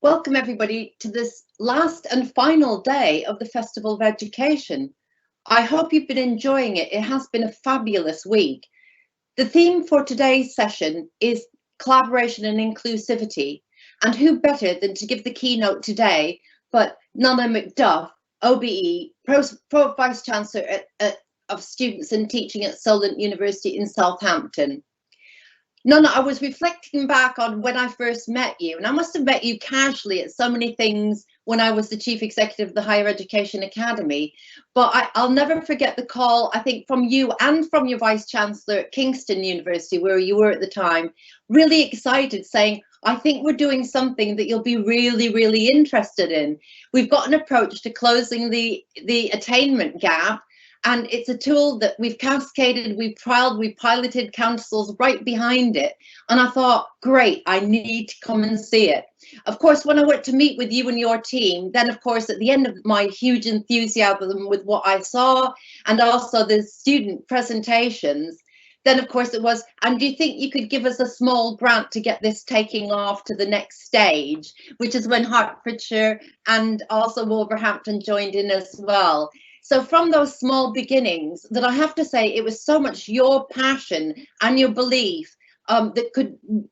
Welcome everybody to this last and final day of the Festival of Education. I hope you've been enjoying it. It has been a fabulous week. The theme for today's session is collaboration and inclusivity, and who better than to give the keynote today but Nona McDuff, OBE, Pro Vice-Chancellor of Students and Teaching at Solent University in Southampton. Nona, I was reflecting back on when I first met you, and I must have met you casually at so many things when I was the Chief Executive of the Higher Education Academy, but I'll never forget the call, I think, from you and from your Vice-Chancellor at Kingston University, where you were at the time, really excited, saying, I think we're doing something that you'll be really, really interested in. We've got an approach to closing the attainment gap, and it's a tool that we've cascaded, we've trialed, we've piloted councils right behind it. And I thought, great, I need to come and see it. Of course, when I went to meet with you and your team, then of course, at the end of my huge enthusiasm with what I saw, and also the student presentations, then of course it was, and do you think you could give us a small grant to get this taking off to the next stage, which is when Hertfordshire and also Wolverhampton joined in as well. So from those small beginnings, that I have to say, it was so much your passion and your belief that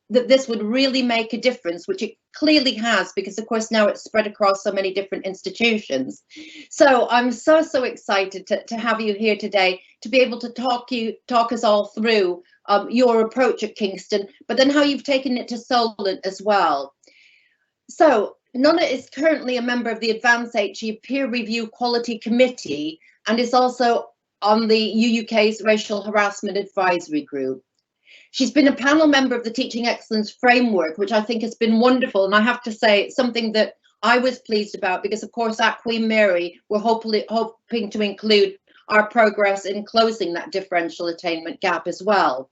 this would really make a difference, which it clearly has, because of course now it's spread across so many different institutions. So I'm so excited to have you here today to be able to talk us all through your approach at Kingston, but then how you've taken it to Solent as well. So Nona is currently a member of the Advanced HE Peer Review Quality Committee and is also on the UUK's Racial Harassment Advisory Group. She's been a panel member of the Teaching Excellence Framework, which I think has been wonderful. And I have to say, it's something that I was pleased about because, of course, at Queen Mary, we're hoping to include our progress in closing that differential attainment gap as well.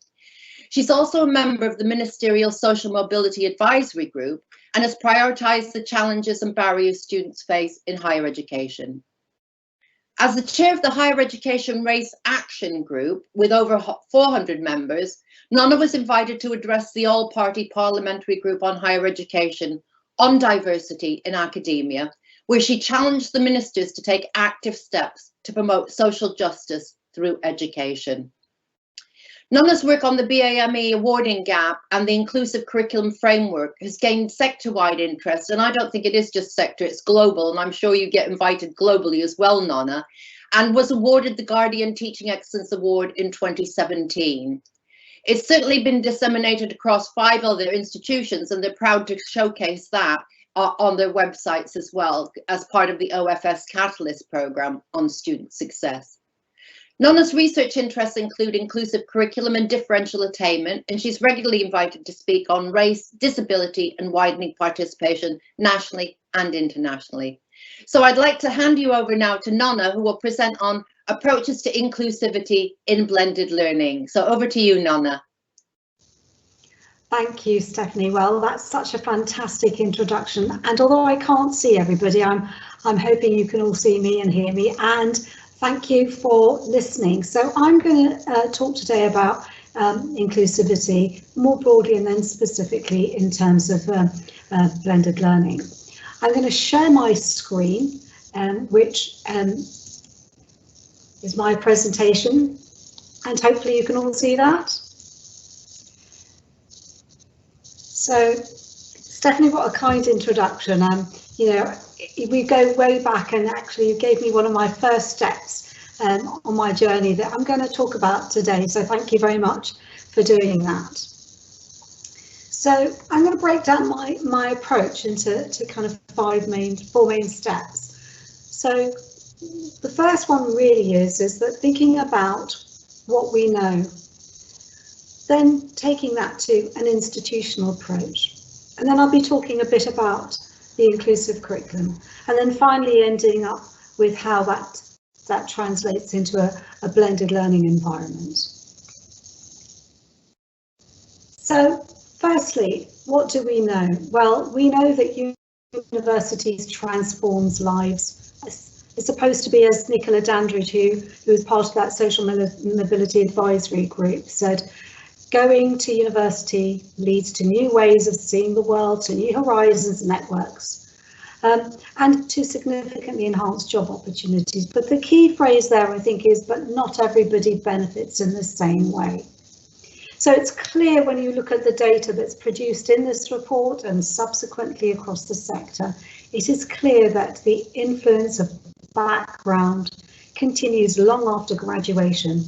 She's also a member of the Ministerial Social Mobility Advisory Group and has prioritised the challenges and barriers students face in higher education. As the chair of the Higher Education Race Action Group, with over 400 members, Nona was invited to address the all-party parliamentary group on higher education on diversity in academia, where she challenged the ministers to take active steps to promote social justice through education. Nona's work on the BAME awarding gap and the inclusive curriculum framework has gained sector-wide interest, and I don't think it is just sector, it's global, and I'm sure you get invited globally as well, Nona, and was awarded the Guardian Teaching Excellence Award in 2017. It's certainly been disseminated across 5 other institutions, and they're proud to showcase that on their websites as well as part of the OFS Catalyst programme on student success. Nona's research interests include inclusive curriculum and differential attainment, and she's regularly invited to speak on race, disability and widening participation nationally and internationally. So I'd like to hand you over now to Nona, who will present on approaches to inclusivity in blended learning. So over to you, Nona. Thank you, Stephanie. Well, that's such a fantastic introduction. And although I can't see everybody, I'm hoping you can all see me and hear me. And thank you for listening. So I'm going to talk today about inclusivity more broadly and then specifically in terms of blended learning. I'm going to share my screen, which is my presentation, and hopefully you can all see that. So, Stephanie, what a kind introduction. You know, we go way back, and actually you gave me one of my first steps on my journey that I'm going to talk about today. So thank you very much for doing that. So I'm going to break down my approach into kind of four main steps. So the first one really is that thinking about what we know, then taking that to an institutional approach. And then I'll be talking a bit about the inclusive curriculum, and then finally ending up with how that translates into a blended learning environment. So firstly, what do we know? Well, we know that universities transforms lives. It's supposed to be, as Nicola Dandridge, who was part of that social mobility advisory group, said, going to university leads to new ways of seeing the world, to new horizons and networks, and to significantly enhance job opportunities. But the key phrase there, I think, is, but not everybody benefits in the same way. So it's clear when you look at the data that's produced in this report and subsequently across the sector, it is clear that the influence of background continues long after graduation.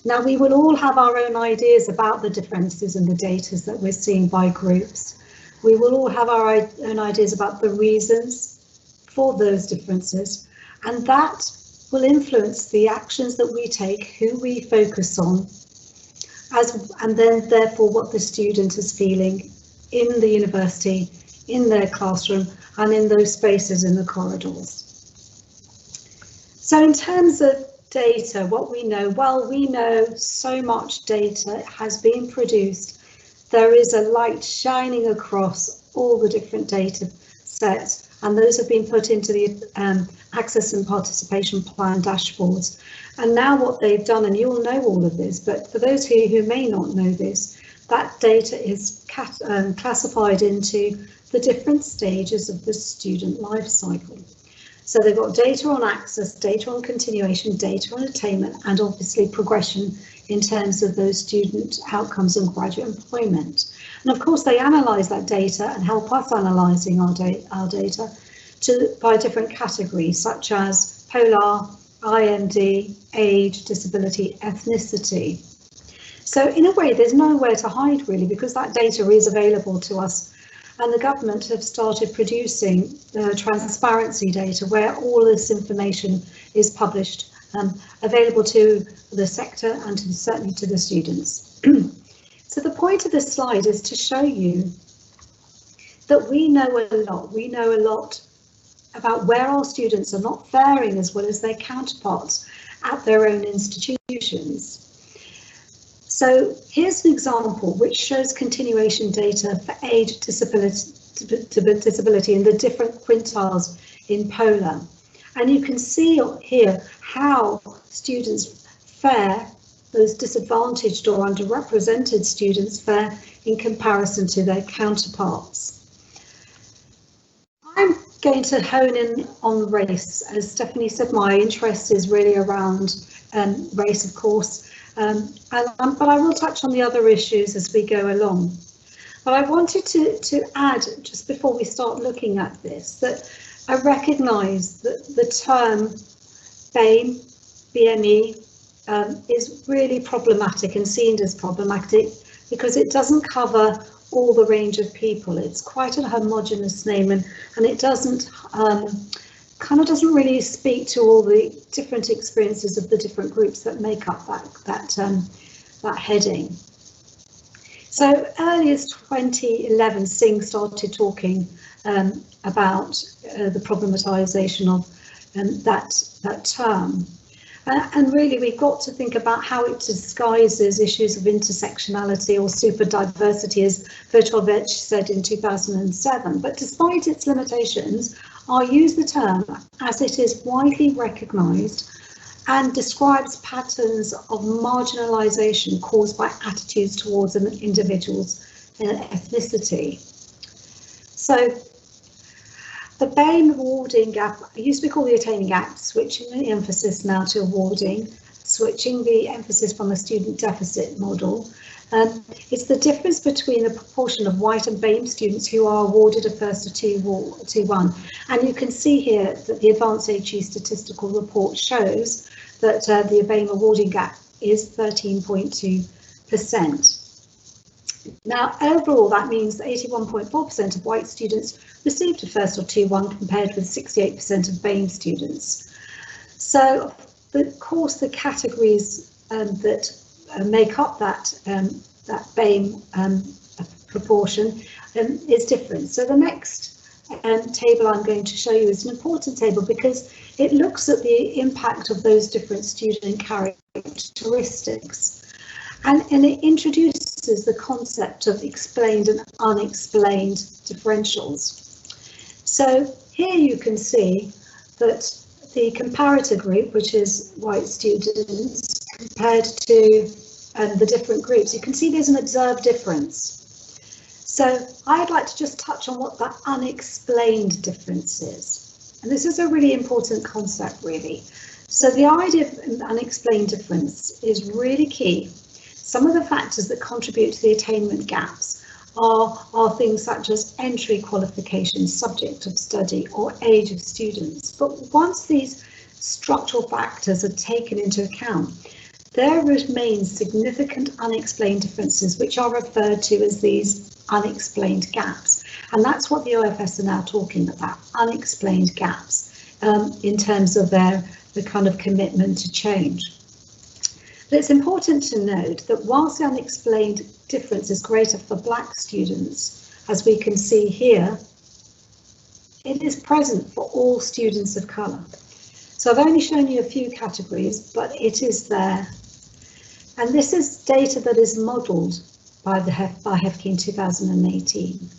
Now, we will all have our own ideas about the differences in the data that we're seeing by groups. We will all have our own ideas about the reasons for those differences, and that will influence the actions that we take, who we focus on, and then therefore what the student is feeling in the university, in their classroom, and in those spaces in the corridors. So in terms of data, what we know, well, we know so much data has been produced. There is a light shining across all the different data sets, and those have been put into the Access and Participation Plan dashboards. And now what they've done, and you'll know all of this, but for those who may not know this, that data is classified into the different stages of the student life cycle. So they've got data on access, data on continuation, data on attainment, and obviously progression in terms of those student outcomes and graduate employment. And of course, they analyse that data and help us analysing our data by different categories, such as polar, IMD, age, disability, ethnicity. So in a way, there's nowhere to hide really, because that data is available to us, and the government have started producing transparency data where all this information is published, available to the sector and certainly to the students. So the point of this slide is to show you that we know a lot. We know a lot about where our students are not faring as well as their counterparts at their own institutions. So here's an example which shows continuation data for age, disability in the different quintiles in Polar. And you can see here how students fare, those disadvantaged or underrepresented students fare in comparison to their counterparts. I'm going to hone in on race. As Stephanie said, my interest is really around race, of course, but I will touch on the other issues as we go along. But I wanted to add, just before we start looking at this, that I recognise that the term BAME is really problematic and seen as problematic because it doesn't cover all the range of people. It's quite a homogenous name, and it doesn't doesn't really speak to all the different experiences of the different groups that make up that heading. So early as 2011, Singh started talking about the problematisation of that term. And really, we've got to think about how it disguises issues of intersectionality or super diversity, as Vertovec said in 2007. But despite its limitations, I use the term as it is widely recognised and describes patterns of marginalisation caused by attitudes towards an individual's ethnicity. So the BAME awarding gap used to be called the Attaining gap, switching the emphasis now to awarding, switching the emphasis from a student deficit model. It's the difference between the proportion of white and BAME students who are awarded a first or 2-1. And you can see here that the Advanced HE statistical report shows that the BAME awarding gap is 13.2%. Now, overall, that means that 81.4% of white students received a first or 2-1 compared with 68% of BAME students. So, of course, the categories that make up that BAME proportion is different. So the next table I'm going to show you is an important table because it looks at the impact of those different student characteristics. And it introduces the concept of explained and unexplained differentials. So here you can see that the comparator group, which is white students, compared to the different groups, you can see there's an observed difference. So I'd like to just touch on what the unexplained difference is. And this is a really important concept, really. So the idea of unexplained difference is really key. Some of the factors that contribute to the attainment gaps are things such as entry qualifications, subject of study, or age of students. But once these structural factors are taken into account, there remain significant unexplained differences, which are referred to as these unexplained gaps. And that's what the OFS are now talking about, unexplained gaps, in terms of the kind of commitment to change. But it's important to note that whilst the unexplained difference is greater for Black students, as we can see here, it is present for all students of colour. So I've only shown you a few categories, but it is there. And this is data that is modelled by HEFCE in 2018.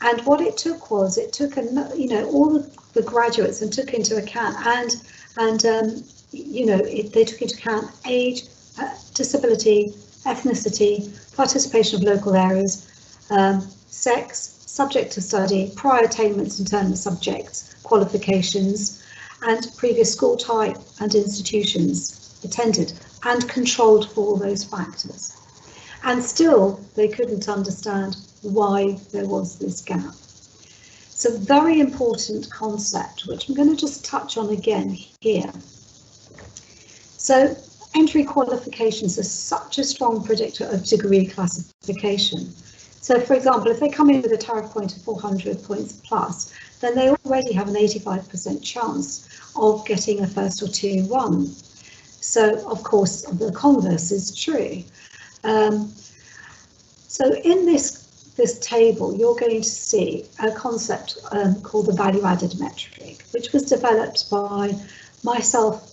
And what it took was, it took all the graduates and took into account, they took into account age, disability, ethnicity, participation of local areas, sex, subject of study, prior attainments in terms of subjects, qualifications, and previous school type and institutions attended, and controlled for all those factors. And still, they couldn't understand why there was this gap. It's a very important concept, which I'm going to just touch on again here. So, entry qualifications are such a strong predictor of degree classification. So, for example, if they come in with a tariff point of 400 points plus, then they already have an 85% chance of getting a first or 2-1. So, of course, the converse is true. So in this table, you're going to see a concept called the value-added metric, which was developed by myself.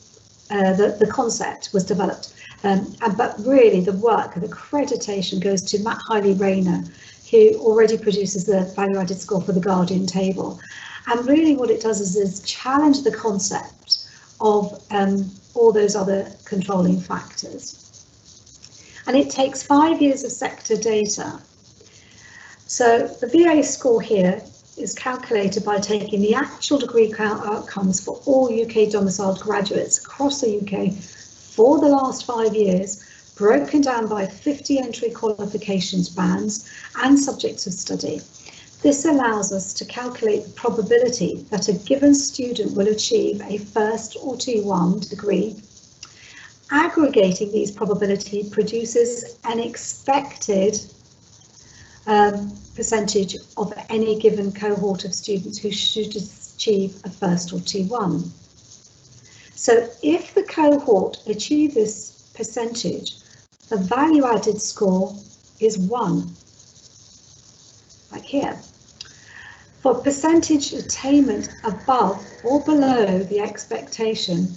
The concept was developed, but really the work of accreditation goes to Matt Hiley-Rayner, who already produces the value-added score for the Guardian table. And really what it does is challenge the concept of all those other controlling factors. And it takes 5 years of sector data. So the VA score here is calculated by taking the actual degree outcomes for all UK domiciled graduates across the UK for the last 5 years, broken down by 50 entry qualifications bands and subjects of study. This allows us to calculate the probability that a given student will achieve a first or 2-1 degree. Aggregating these probability produces an expected percentage of any given cohort of students who should achieve a first or 2-1. So if the cohort achieve this percentage, the value added score is 1, like here. For percentage attainment above or below the expectation,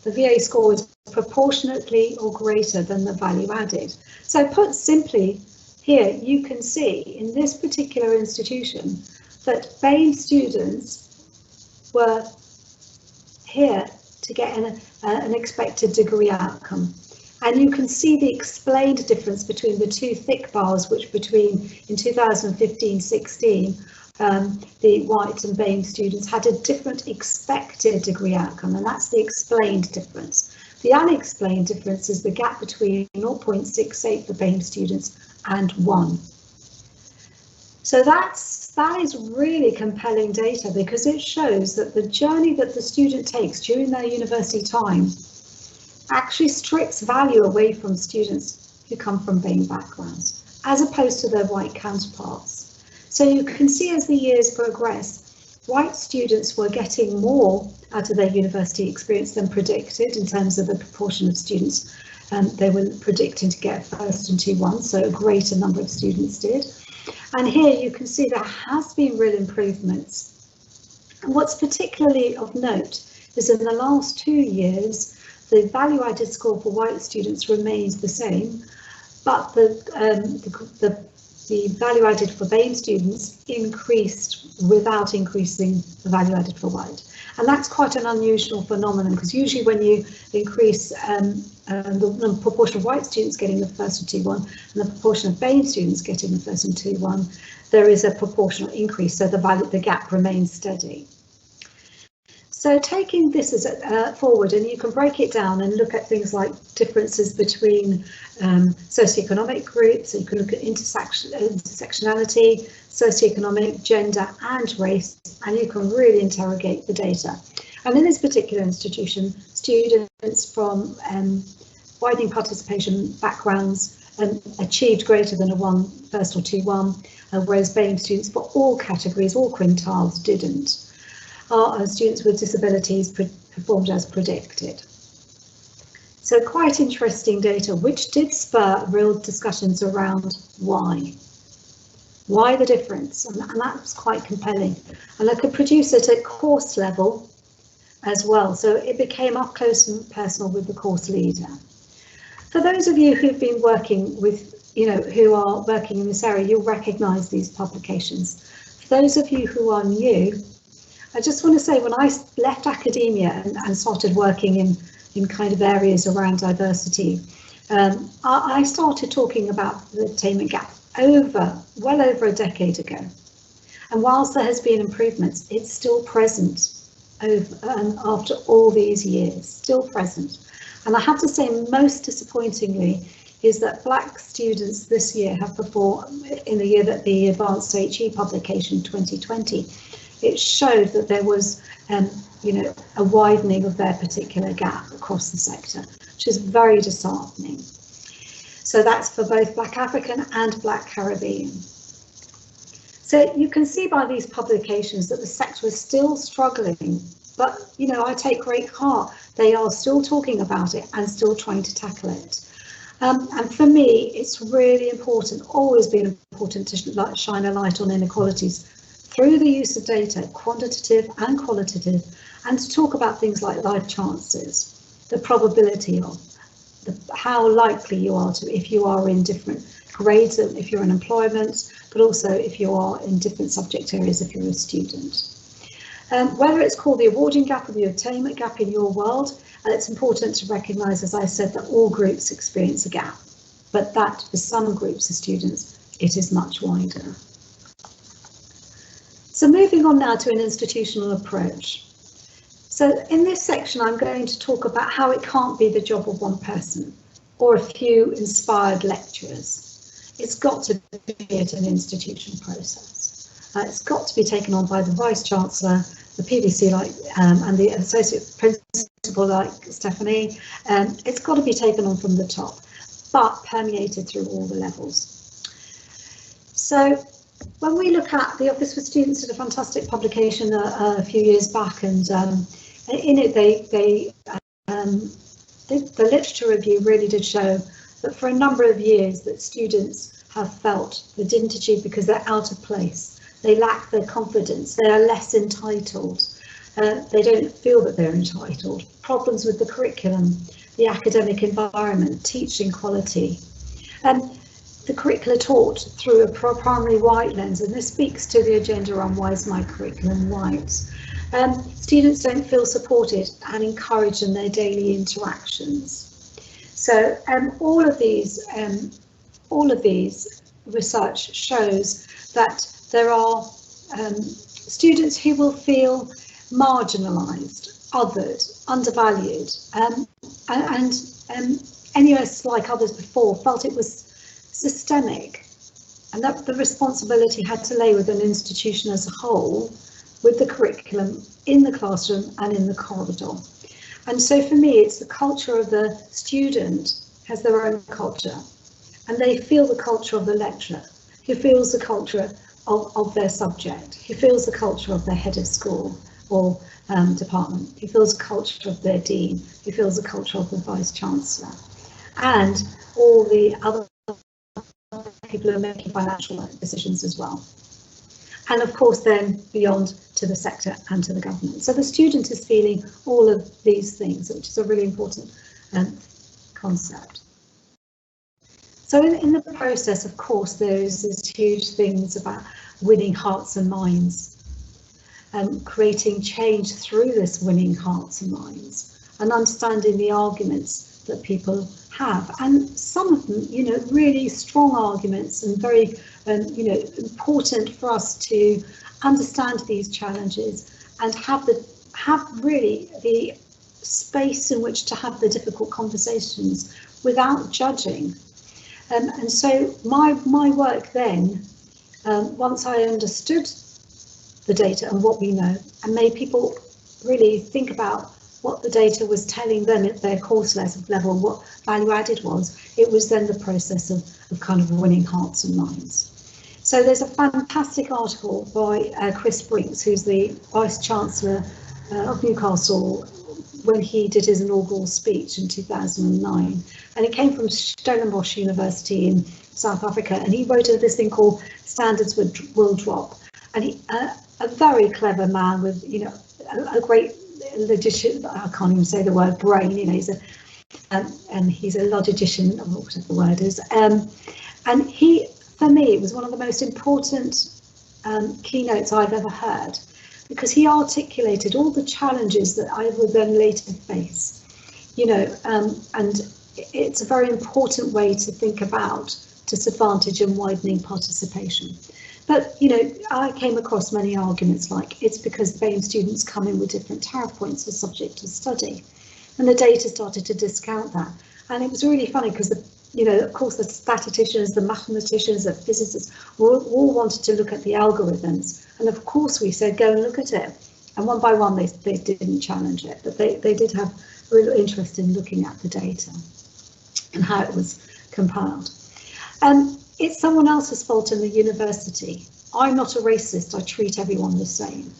the VA score is proportionately or greater than the value added. So put simply, here you can see in this particular institution that BAME students were here to get an expected degree outcome. And you can see the explained difference between the two thick bars, which between in 2015-16, the white and BAME students had a different expected degree outcome, and that's the explained difference. The unexplained difference is the gap between 0.68 for BAME students and 1. So that is really compelling data, because it shows that the journey that the student takes during their university time actually strips value away from students who come from BAME backgrounds, as opposed to their white counterparts. So you can see as the years progress, white students were getting more out of their university experience than predicted in terms of the proportion of students they were predicting to get first and 2-1, so a greater number of students did. And here you can see there has been real improvements. And what's particularly of note is in the last 2 years, the value added score for white students remains the same, but the the value added for BAME students increased without increasing the value added for white. And that's quite an unusual phenomenon, because usually when you increase the proportion of white students getting the first and T1 and the proportion of BAME students getting the first and T1, there is a proportional increase, so the gap remains steady. So taking this as forward, and you can break it down and look at things like differences between socioeconomic groups, so you can look at intersectionality, socioeconomic, gender and race, and you can really interrogate the data. And in this particular institution, students from widening participation backgrounds achieved greater than a first or T1, whereas BAME students for all categories, all quintiles, didn't. Our students with disabilities performed as predicted. So quite interesting data, which did spur real discussions around why. Why the difference? And that was quite compelling. And I could produce it at course level as well. So it became up close and personal with the course leader. For those of you who've been working with, who are working in this area, you'll recognise these publications. For those of you who are new, I just want to say, when I left academia and started working in kind of areas around diversity, I started talking about the attainment gap well over a decade ago. And whilst there has been improvements, it's still present after all these years, still present. And I have to say, most disappointingly, is that Black students this year have performed, in the year that the Advanced HE publication 2020, it showed that there was, a widening of their particular gap across the sector, which is very disheartening. So that's for both Black African and Black Caribbean. So you can see by these publications that the sector is still struggling, but, I take great heart. They are still talking about it and still trying to tackle it. And for me, it's really important, always been important to shine a light on inequalities through the use of data, quantitative and qualitative, and to talk about things like life chances, the probability of, how likely you are to, if you are in different grades, if you're in employment, but also if you are in different subject areas if you're a student. Whether it's called the awarding gap or the attainment gap in your world, it's important to recognise, as I said, that all groups experience a gap, but that for some groups of students, it is much wider. So moving on now to an institutional approach. So in this section, I'm going to talk about how it can't be the job of one person or a few inspired lecturers. It's got to be an institutional process. It's got to be taken on by the Vice-Chancellor, the PVC and the Associate Principal like Stephanie. It's got to be taken on from the top, but permeated through all the levels. So when we look at the Office for Students, did a fantastic publication a few years back, and in it the literature review really did show that for a number of years that students have felt they didn't achieve because they're out of place. They lack their confidence, they are less entitled, they don't feel that they're entitled. Problems with the curriculum, the academic environment, teaching quality. The curricula taught through a primary white lens, and this speaks to the agenda on why is my curriculum white. Students don't feel supported and encouraged in their daily interactions. So all of these research shows that there are students who will feel marginalised, othered, undervalued, and NUS, like others before, felt it was systemic, and that the responsibility had to lay with an institution as a whole, with the curriculum in the classroom and in the corridor. And so for me, it's the culture of the student has their own culture, and they feel the culture of the lecturer, who feels the culture of their subject, who feels the culture of their head of school or department, who feels the culture of their dean, who feels the culture of the Vice-Chancellor, and all the other people who are making financial decisions as well. And of course then beyond to the sector and to the government. So the student is feeling all of these things, which is a really important concept. So in the process, of course, there's this huge things about winning hearts and minds, creating change through this winning hearts and minds, and understanding the arguments that people have, and some of them, you know, really strong arguments and very, you know, important for us to understand these challenges and have really the space in which to have the difficult conversations without judging. And so my work then, once I understood the data and what we know, and made people really think about what the data was telling them at their course level, what value added was, it was then the process of kind of winning hearts and minds. So there's a fantastic article by Chris Brinks, who's the Vice-Chancellor of Newcastle, when he did his inaugural speech in 2009, and it came from Stellenbosch University in South Africa, and he wrote this thing called Standards Will Drop, and he, a very clever man with, you know, a great logician, I can't even say the word brain, you know, he's a logician, or whatever the word is, and he, for me, it was one of the most important keynotes I've ever heard, because he articulated all the challenges that I would then later face, you know, and it's a very important way to think about disadvantage and widening participation. But, you know, I came across many arguments like it's because BAME students come in with different tariff points for subject of study, and the data started to discount that. And it was really funny because, you know, of course, the statisticians, the mathematicians, the physicists all wanted to look at the algorithms. And of course, we said, go and look at it. And one by one, they didn't challenge it, but they did have real interest in looking at the data and how it was compiled. It's someone else's fault in the university. I'm not a racist. I treat everyone the same.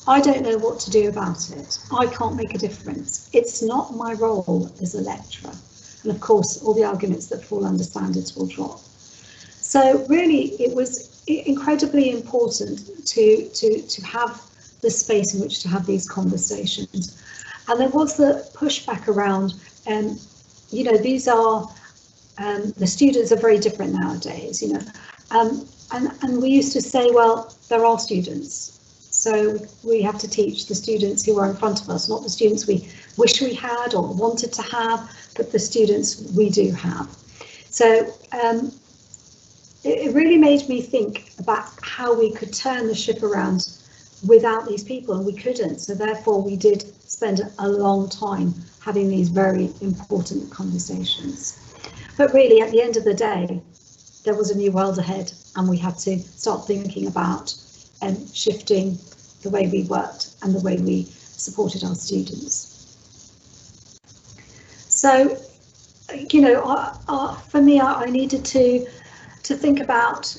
I don't know what to do about it. I can't make a difference. It's not my role as a lecturer. And of course, all the arguments that fall under standards will drop. So really, it was incredibly important to have the space in which to have these conversations. And there was the pushback around, you know, these are, the students are very different nowadays, you know, and we used to say, well, they're all students. So we have to teach the students who are in front of us, not the students we wish we had or wanted to have, but the students we do have. So it really made me think about how we could turn the ship around without these people, and we couldn't. So therefore we did spend a long time having these very important conversations. But really, at the end of the day, there was a new world ahead, and we had to start thinking about shifting the way we worked and the way we supported our students. So, you know, for me, I needed to think about,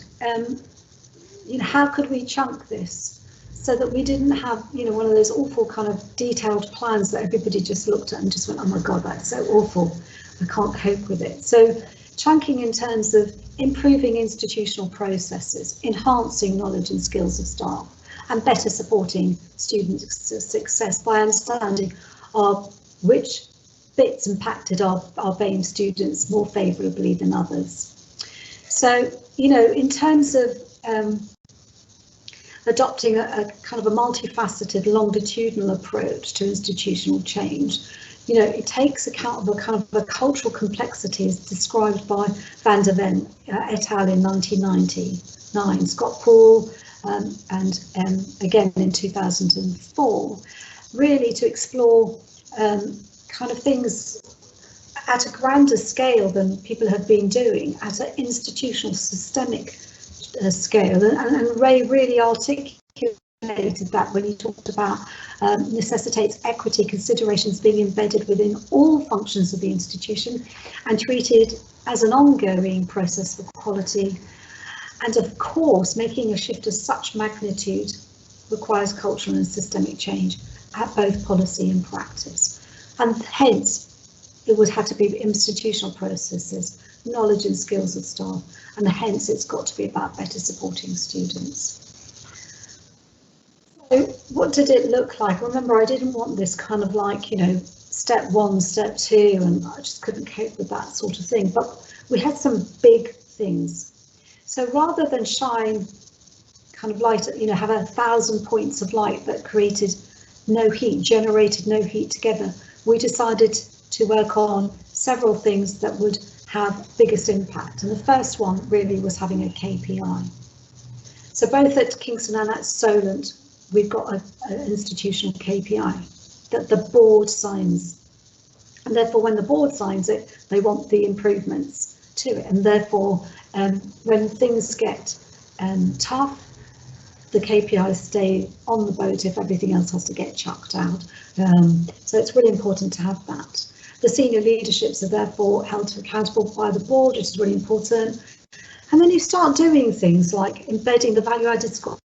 you know, how could we chunk this so that we didn't have, you know, one of those awful kind of detailed plans that everybody just looked at and just went, oh my God, that's so awful. I can't cope with it. So chunking in terms of improving institutional processes, enhancing knowledge and skills of staff, and better supporting student success by understanding which bits impacted our BAME students more favourably than others. So, you know, in terms of adopting a kind of a multifaceted longitudinal approach to institutional change, you know, it takes account of a kind of a cultural complexity as described by Van der Ven et al. In 1999, Scott Paul, and again in 2004, really to explore kind of things at a grander scale than people have been doing, at an institutional systemic scale. And Ray really articulated that when he talked about necessitates equity considerations being embedded within all functions of the institution and treated as an ongoing process for quality. And of course, making a shift of such magnitude requires cultural and systemic change at both policy and practice. And hence, it would have to be institutional processes, knowledge and skills of staff, and hence it's got to be about better supporting students. So what did it look like? Remember, I didn't want this kind of like, you know, step one, step two, and I just couldn't cope with that sort of thing. But we had some big things. So rather than shine kind of light, you know, have 1,000 points of light that created no heat, generated no heat together, we decided to work on several things that would have biggest impact. And the first one really was having a KPI. So both at Kingston and at Solent, we've got an institutional KPI that the board signs. And therefore, when the board signs it, they want the improvements to it. And therefore, when things get tough, the KPIs stay on the boat if everything else has to get chucked out. So it's really important to have that. The senior leaderships are therefore held accountable by the board, which is really important. And then you start doing things like embedding the value-added score.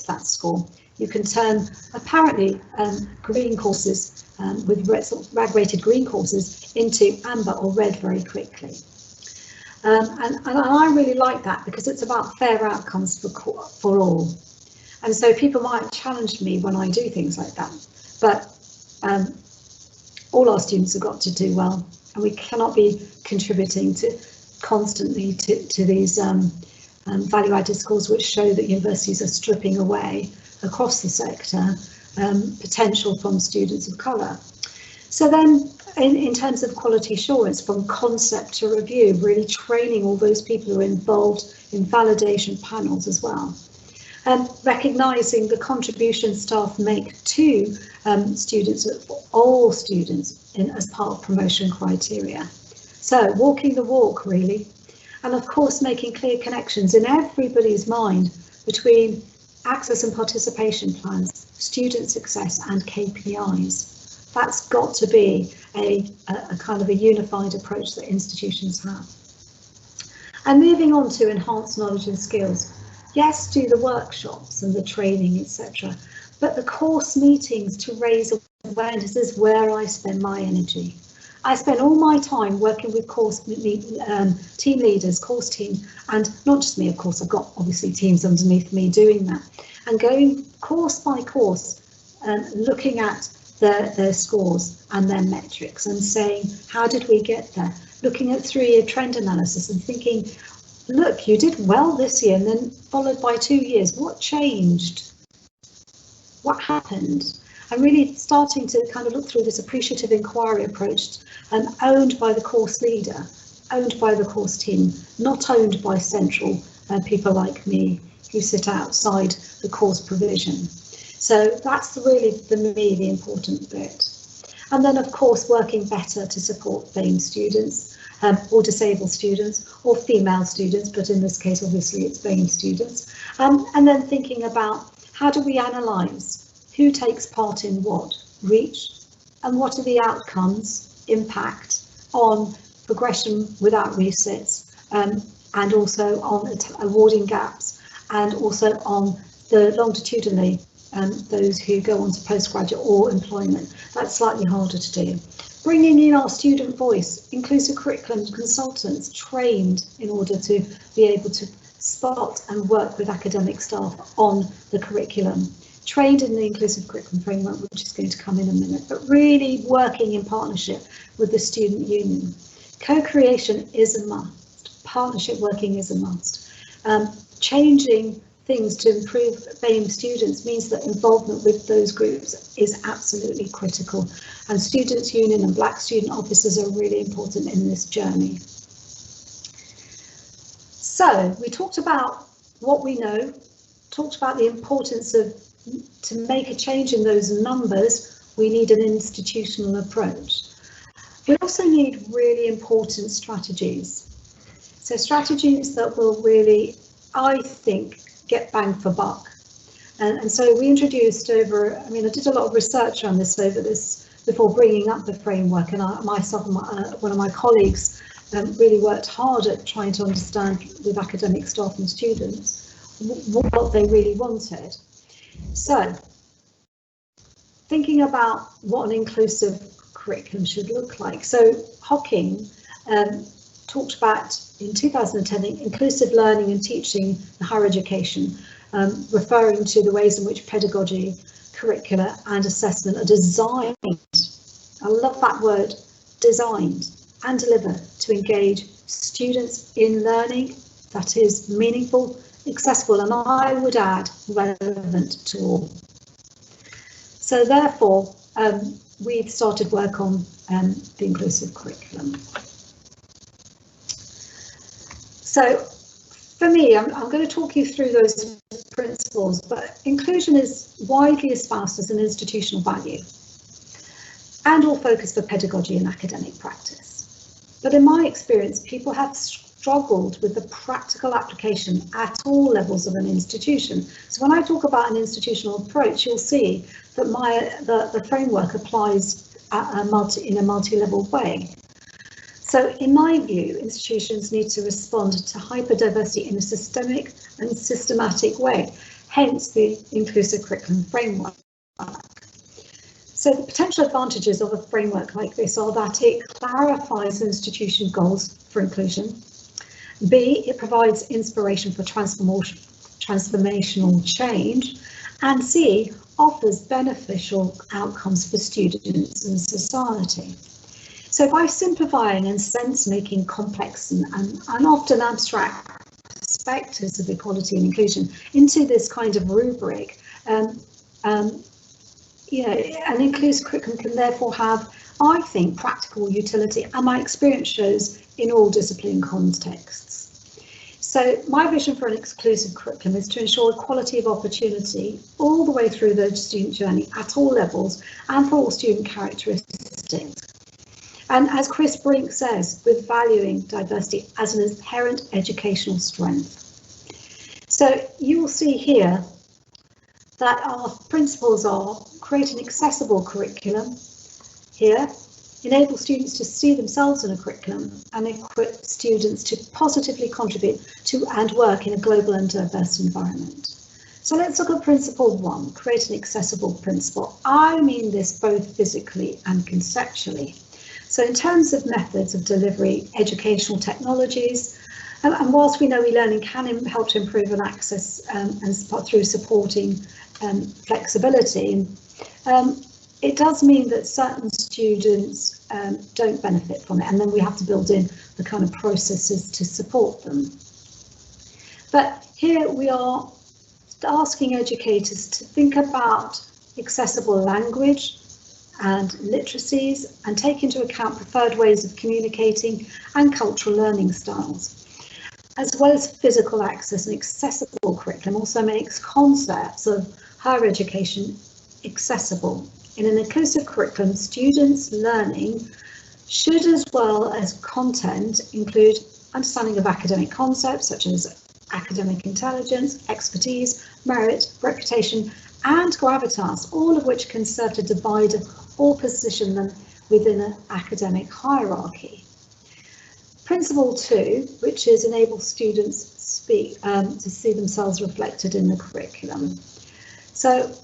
That score. You can turn apparently green courses with rag-rated green courses into amber or red very quickly. And I really like that because it's about fair outcomes for all. And so people might challenge me when I do things like that, but all our students have got to do well, and we cannot be contributing constantly to these value-added scores which show that universities are stripping away across the sector potential from students of colour. So then in terms of quality assurance, from concept to review, really training all those people who are involved in validation panels as well. Recognising the contribution staff make to students, all students, as part of promotion criteria. So walking the walk really, and of course making clear connections in everybody's mind between access and participation plans, student success and KPIs. That's got to be a kind of a unified approach that institutions have. And moving on to enhanced knowledge and skills. Yes, do the workshops and the training, etc. But the course meetings to raise awareness is where I spend my energy. I spend all my time working with team leaders, course team, and not just me, of course, I've got obviously teams underneath me doing that, and going course by course, looking at their scores and their metrics and saying, how did we get there? Looking at 3-year trend analysis and thinking, look, you did well this year, and then followed by 2 years, what changed? What happened? And really starting to kind of look through this appreciative inquiry approach, owned by the course leader, owned by the course team, not owned by central people like me who sit outside the course provision. So that's really, for me, the important bit. And then, of course, working better to support BAME students, or disabled students, or female students, but in this case, obviously, it's BAME students. And then thinking about how do we analyse who takes part in what, reach, and what are the outcomes, impact on progression without resits, and also on awarding gaps, and also on the longitudinally, those who go on to postgraduate or employment. That's slightly harder to do. Bringing in our student voice, inclusive curriculum consultants trained in order to be able to spot and work with academic staff on the curriculum. Trained in the inclusive curriculum framework, which is going to come in a minute, but really working in partnership with the student union. Co-creation is a must. Partnership working is a must. Changing things to improve BAME students means that involvement with those groups is absolutely critical. And students' union and black student officers are really important in this journey. So we talked about what we know, talked about the importance of, to make a change in those numbers, we need an institutional approach. We also need really important strategies. So strategies that will really, I think, get bang for buck. And so we introduced I did a lot of research on this before bringing up the framework, and myself and one of my colleagues really worked hard at trying to understand with academic staff and students what they really wanted. So, thinking about what an inclusive curriculum should look like. So, Hocking talked about in 2010 inclusive learning and teaching in higher education, referring to the ways in which pedagogy, curricula and assessment are designed, I love that word, designed and deliver to engage students in learning that is meaningful, accessible, and I would add relevant to all. So therefore, we've started work on the inclusive curriculum. So for me, I'm going to talk you through those principles, but inclusion is widely espoused as an institutional value and all focus for pedagogy and academic practice. But in my experience, people have struggled with the practical application at all levels of an institution. So when I talk about an institutional approach, you'll see that the framework applies in a multi-level way. So in my view, institutions need to respond to hyperdiversity in a systemic and systematic way, hence the inclusive curriculum framework. So the potential advantages of a framework like this are that it clarifies institution goals for inclusion. B, it provides inspiration for transformational change. And C, offers beneficial outcomes for students and society. So by simplifying and sense-making complex and often abstract perspectives of equality and inclusion into this kind of rubric, an inclusive curriculum can therefore have, I think, practical utility, and my experience shows in all discipline contexts. So my vision for an inclusive curriculum is to ensure equality of opportunity all the way through the student journey at all levels and for all student characteristics. And as Chris Brink says, with valuing diversity as an inherent educational strength. So you will see here that our principles are create an accessible curriculum here, enable students to see themselves in a curriculum and equip students to positively contribute to and work in a global and diverse environment. So let's look at principle 1, create an accessible principle. I mean this both physically and conceptually. So in terms of methods of delivery, educational technologies, and whilst we know e-learning can help to improve an access and through supporting flexibility, it does mean that certain students don't benefit from it, and then we have to build in the kind of processes to support them. But here we are asking educators to think about accessible language and literacies and take into account preferred ways of communicating and cultural learning styles. As well as physical access, an accessible curriculum also makes concepts of higher education accessible. In an inclusive curriculum, students' learning should, as well as content, include understanding of academic concepts such as academic intelligence, expertise, merit, reputation, and gravitas, all of which can serve to divide or position them within an academic hierarchy. Principle 2, which is enable students to see themselves reflected in the curriculum. So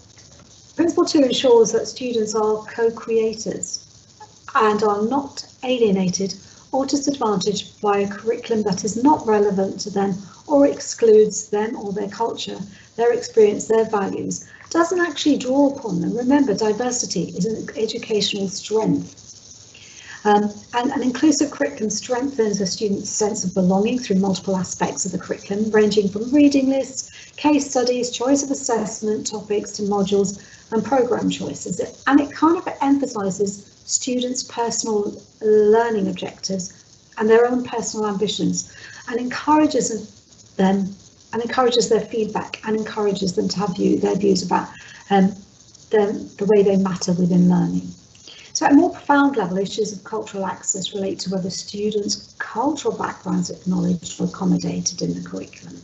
Principle 2 ensures that students are co-creators and are not alienated or disadvantaged by a curriculum that is not relevant to them or excludes them or their culture, their experience, their values, doesn't actually draw upon them. Remember, diversity is an educational strength. And an inclusive curriculum strengthens a student's sense of belonging through multiple aspects of the curriculum, ranging from reading lists, case studies, choice of assessment topics to modules and programme choices. And it kind of emphasises students' personal learning objectives and their own personal ambitions, and encourages them and encourages their feedback and encourages them to have their views about the way they matter within learning. So at a more profound level, issues of cultural access relate to whether students' cultural backgrounds are acknowledged or accommodated in the curriculum.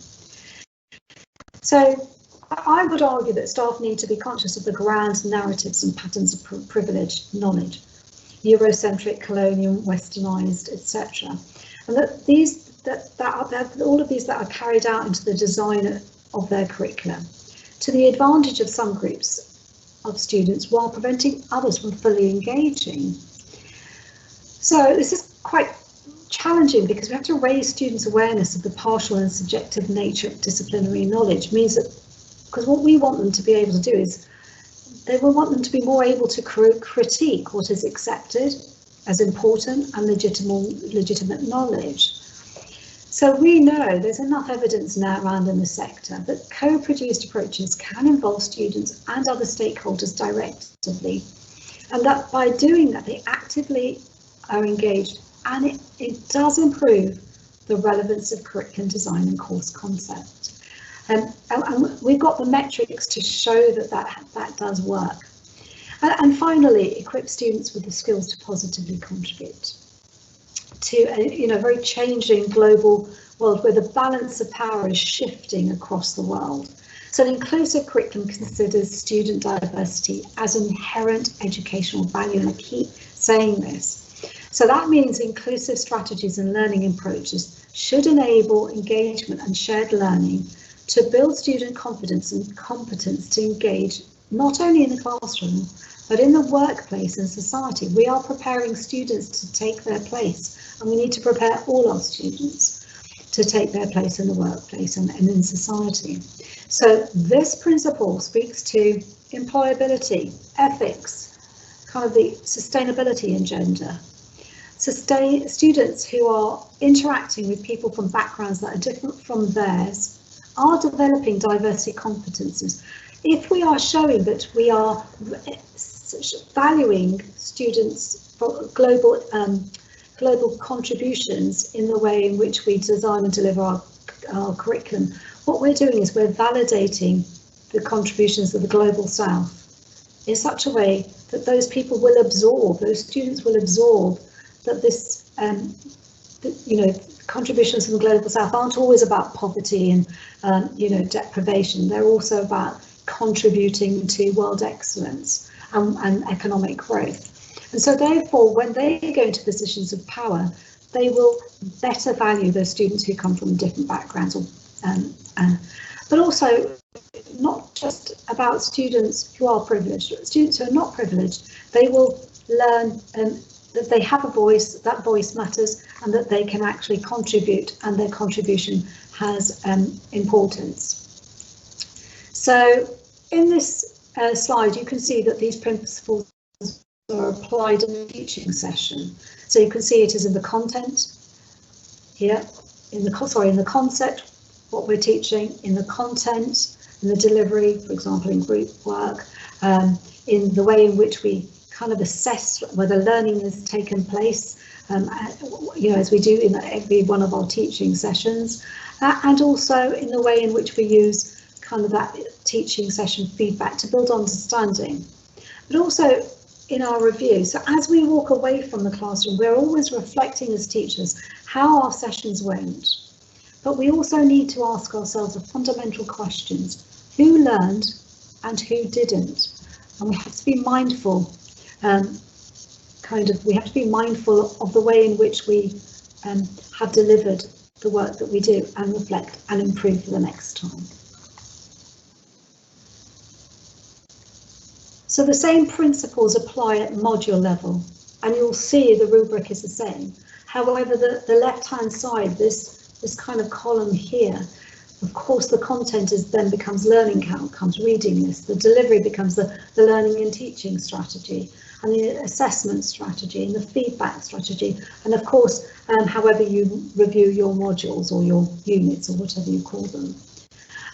So I would argue that staff need to be conscious of the grand narratives and patterns of privileged knowledge, Eurocentric, colonial, westernised, etc. And that all of these that are carried out into the design of their curriculum to the advantage of some groups of students while preventing others from fully engaging. So this is quite challenging because we have to raise students' awareness of the partial and subjective nature of disciplinary knowledge. Means that, because what we want them to be able to do is, they will want them to be more able to critique what is accepted as important and legitimate knowledge. So we know there's enough evidence now around in the sector that co-produced approaches can involve students and other stakeholders directly, and that by doing that they actively are engaged, and it does improve the relevance of curriculum design and course concept. And we've got the metrics to show that does work. And finally, equip students with the skills to positively contribute to a very changing global world where the balance of power is shifting across the world. So an inclusive curriculum considers student diversity as an inherent educational value, and I keep saying this. So that means inclusive strategies and learning approaches should enable engagement and shared learning to build student confidence and competence to engage not only in the classroom, but in the workplace and society. We are preparing students to take their place, and we need to prepare all our students to take their place in the workplace and in society. So this principle speaks to employability, ethics, kind of the sustainability in gender. Students who are interacting with people from backgrounds that are different from theirs are developing diversity competences. If we are showing that we are valuing students for global contributions in the way in which we design and deliver our curriculum, what we're doing is we're validating the contributions of the global south in such a way that those people will absorb, those students will absorb that this, contributions from the global south aren't always about poverty and, deprivation. They're also about contributing to world excellence and economic growth. And so therefore, when they go into positions of power, they will better value those students who come from different backgrounds, but also not just about students who are privileged. Students who are not privileged, they will learn that they have a voice, that voice matters, and that they can actually contribute, and their contribution has importance. So in this slide, you can see that these principles are applied in the teaching session. So you can see it is in the content here, in the concept, what we're teaching, in the content, in the delivery, for example, in group work, in the way in which we kind of assess whether learning has taken place, as we do in every one of our teaching sessions, and also in the way in which we use kind of that teaching session feedback to build understanding, but also in our review. So as we walk away from the classroom, we're always reflecting as teachers how our sessions went, but we also need to ask ourselves the fundamental questions: who learned and who didn't? And we have to be mindful, we have to be mindful of the way in which we have delivered the work that we do, and reflect and improve for the next time. So the same principles apply at module level, and you'll see the rubric is the same. However, the left-hand side, this kind of column here, of course, the content then becomes learning outcomes, reading list. The delivery becomes the learning and teaching strategy, and the assessment strategy, and the feedback strategy, and of course, however you review your modules or your units or whatever you call them.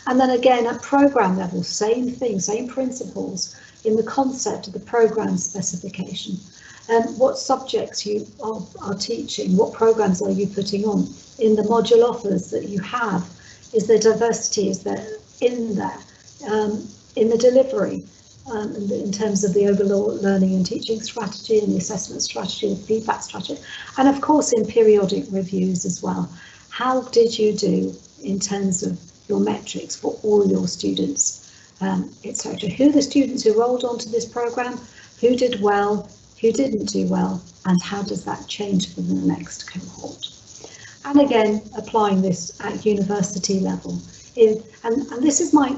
And then again, at programme level, same thing, same principles in the concept of the programme specification. What subjects you are teaching, what programmes are you putting on? In the module offers that you have, is there diversity, is there in there? In the delivery, in terms of the overall learning and teaching strategy and the assessment strategy, the feedback strategy, and of course in periodic reviews as well. How did you do in terms of your metrics for all your students, etc. Who are the students who rolled onto this programme, who did well, who didn't do well, and how does that change for the next cohort? And again, applying this at university level. And this is my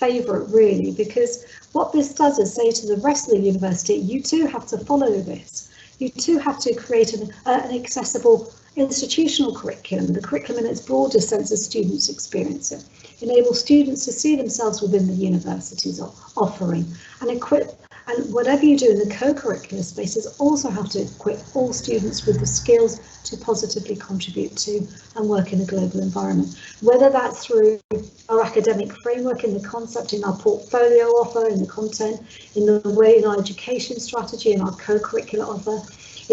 favourite really, because what this does is say to the rest of the university, you too have to follow this. you too have to create an accessible institutional curriculum, the curriculum in its broadest sense as students experience it. Enable students to see themselves within the university's offering and equip. And whatever you do in the co-curricular spaces also have to equip all students with the skills to positively contribute to and work in a global environment. Whether that's through our academic framework, in the concept, in our portfolio offer, in the content, in the way in our education strategy, in our co-curricular offer,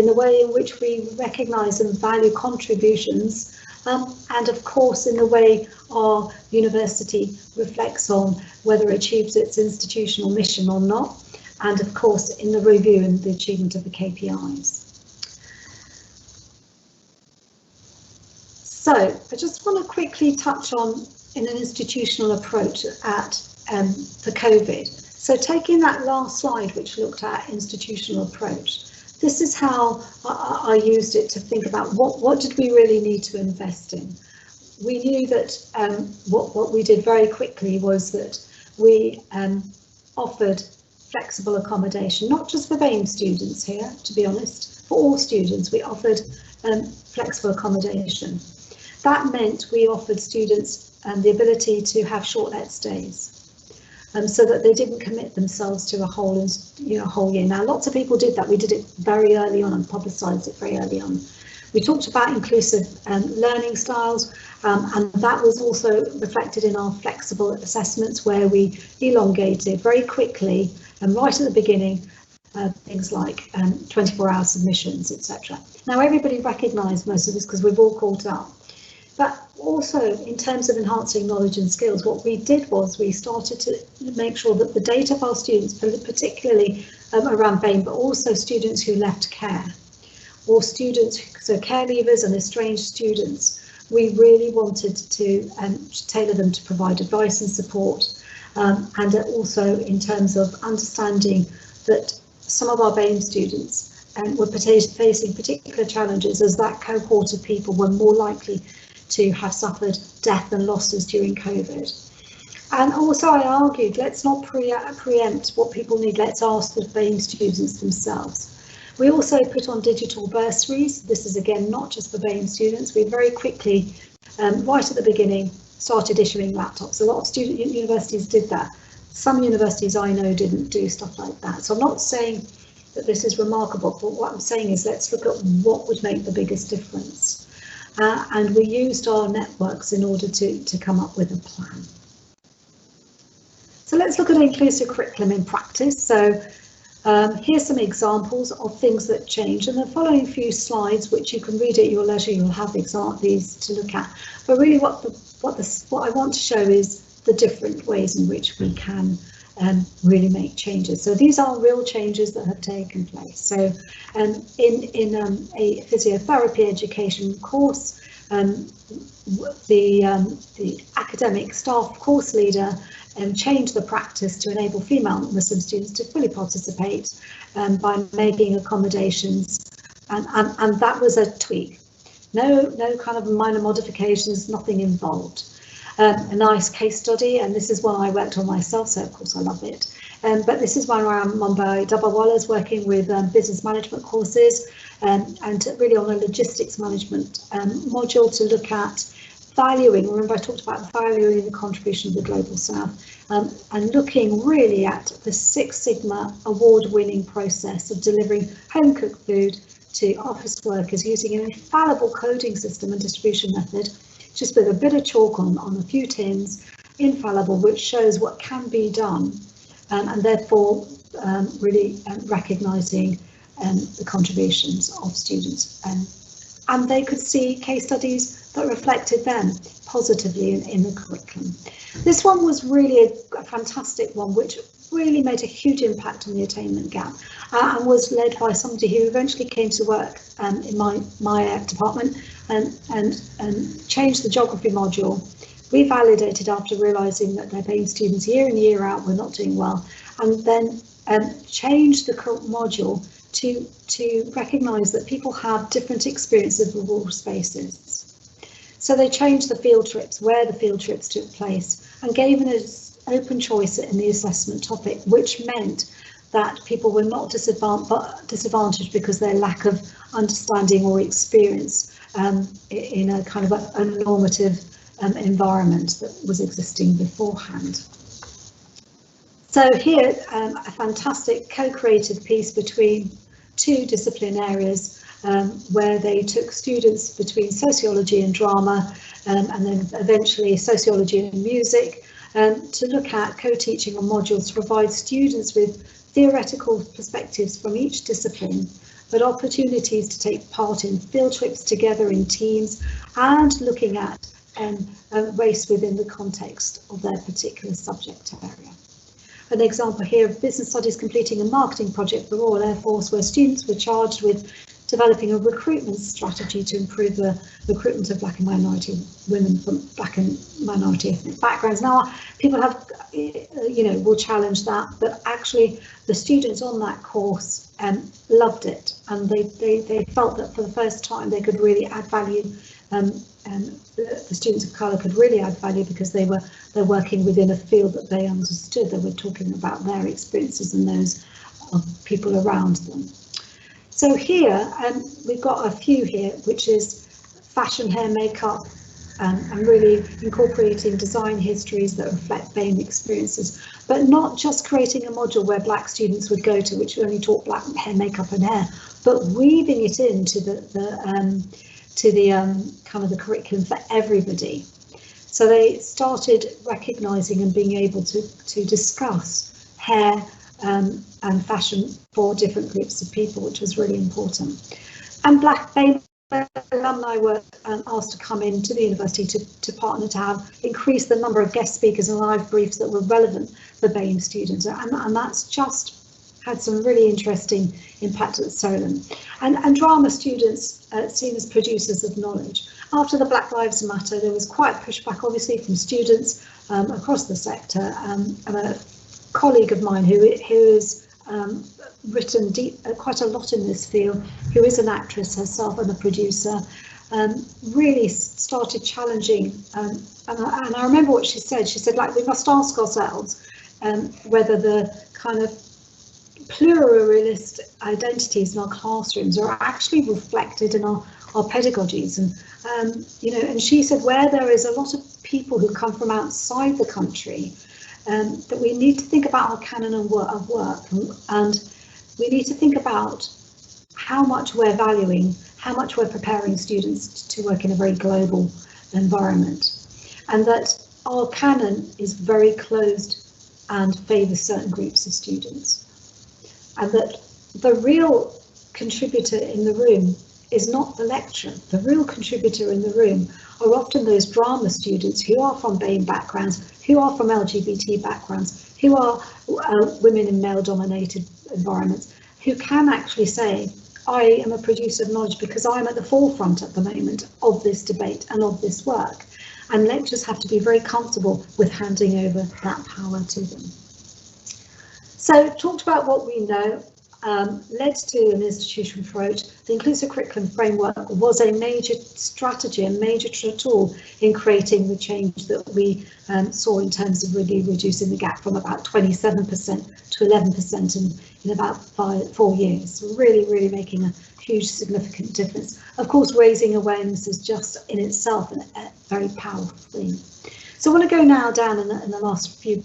in the way in which we recognise and value contributions, and of course in the way our university reflects on whether it achieves its institutional mission or not, and of course in the review and the achievement of the KPIs. So I just want to quickly touch on in an institutional approach at the COVID. So taking that last slide which looked at institutional approach, this is how I used it to think about what did we really need to invest in. We knew that what we did very quickly was that we offered flexible accommodation, not just for BAME students here, to be honest, for all students we offered flexible accommodation. That meant we offered students the ability to have short let stays. So that they didn't commit themselves to a whole year. Now, lots of people did that. We did it very early on and publicised it very early on. We talked about inclusive learning styles, and that was also reflected in our flexible assessments, where we elongated very quickly and right at the beginning things like 24-hour submissions, etc. Now, everybody recognised most of this because we've all caught up. But also, in terms of enhancing knowledge and skills, what we did was we started to make sure that the data of our students, particularly around BAME, but also students who left care, or students, so care leavers and estranged students, we really wanted to tailor them to provide advice and support, and also in terms of understanding that some of our BAME students were facing particular challenges, as that cohort of people were more likely to have suffered death and losses during COVID. And also I argued, let's not preempt what people need, let's ask the BAME students themselves. We also put on digital bursaries. This is again not just for BAME students. We very quickly, right at the beginning, started issuing laptops. A lot of universities did that. Some universities I know didn't do stuff like that. So I'm not saying that this is remarkable, but what I'm saying is let's look at what would make the biggest difference. And we used our networks in order to come up with a plan. So let's look at an inclusive curriculum in practice. So here's some examples of things that change, and the following few slides, which you can read at your leisure, you'll have these to look at. But really what I want to show is the different ways in which we can really make changes. So these are real changes that have taken place. So in a physiotherapy education course, the academic staff course leader changed the practice to enable female Muslim students to fully participate by making accommodations, and that was a tweak. No kind of minor modifications, nothing involved. A nice case study, and this is one I worked on myself, so of course I love it. But this is one where I'm Mumbai Dabbawala's working with business management courses and really on a logistics management module to look at valuing. Remember I talked about valuing the contribution of the Global South, and looking really at the Six Sigma award-winning process of delivering home-cooked food to office workers using an infallible coding system and distribution method, just with a bit of chalk on a few tins, infallible, which shows what can be done, and therefore really recognising the contributions of students. And they could see case studies that reflected them positively in the curriculum. This one was really a fantastic one, which really made a huge impact on the attainment gap, and was led by somebody who eventually came to work in my department and changed the geography module. We validated after realising that their BAME students year in year out were not doing well, and then changed the module to recognise that people have different experiences of rural spaces. So they changed the field trips, where the field trips took place, and gave an open choice in the assessment topic, which meant that people were not disadvantaged because of their lack of understanding or experience in a kind of a normative environment that was existing beforehand. So here, a fantastic co-created piece between two discipline areas where they took students between sociology and drama and then eventually sociology and music to look at co-teaching on modules to provide students with theoretical perspectives from each discipline, but opportunities to take part in field trips together in teams and looking at race within the context of their particular subject area. An example here of business studies completing a marketing project for the Royal Air Force, where students were charged with developing a recruitment strategy to improve the recruitment of Black and minority women from Black and minority ethnic backgrounds. Now, people have, will challenge that, but actually the students on that course loved it, and they felt that for the first time they could really add value. The students of colour could really add value because they're working within a field that they understood. They were talking about their experiences and those of people around them. So here, we've got a few here, which is fashion, hair, makeup, and really incorporating design histories that reflect BAME experiences, but not just creating a module where Black students would go to, which only taught Black hair, makeup and hair, but weaving it into the kind of the curriculum for everybody. So they started recognising and being able to discuss hair and fashion for different groups of people, which was really important. And Black BAME alumni were asked to come into the university to partner to increase the number of guest speakers and live briefs that were relevant for BAME students, and that's just had some really interesting impact at Solent. And drama students seen as producers of knowledge. After the Black Lives Matter, there was quite pushback, obviously, from students across the sector. And a colleague of mine who has written quite a lot in this field, who is an actress herself and a producer, really started challenging. And I remember what she said. She said, like, we must ask ourselves whether the kind of pluralist identities in our classrooms are actually reflected in our pedagogies. And and she said, where there is a lot of people who come from outside the country, that we need to think about our canon of work, and we need to think about how much we're valuing, how much we're preparing students to work in a very global environment, and that our canon is very closed and favours certain groups of students, and that the real contributor in the room is not the lecturer. The real contributor in the room are often those drama students who are from BAME backgrounds, who are from LGBT backgrounds, who are women in male-dominated environments, who can actually say, I am a producer of knowledge because I'm at the forefront at the moment of this debate and of this work. And lecturers have to be very comfortable with handing over that power to them. So, talked about what we know, led to an institutional approach. The inclusive curriculum framework was a major strategy and major4 in creating the change that we saw in terms of really reducing the gap from about 27% to 11% in about 4 years. So really making a huge significant difference. Of course, raising awareness is just in itself a very powerful thing. So I want to go now down in the last few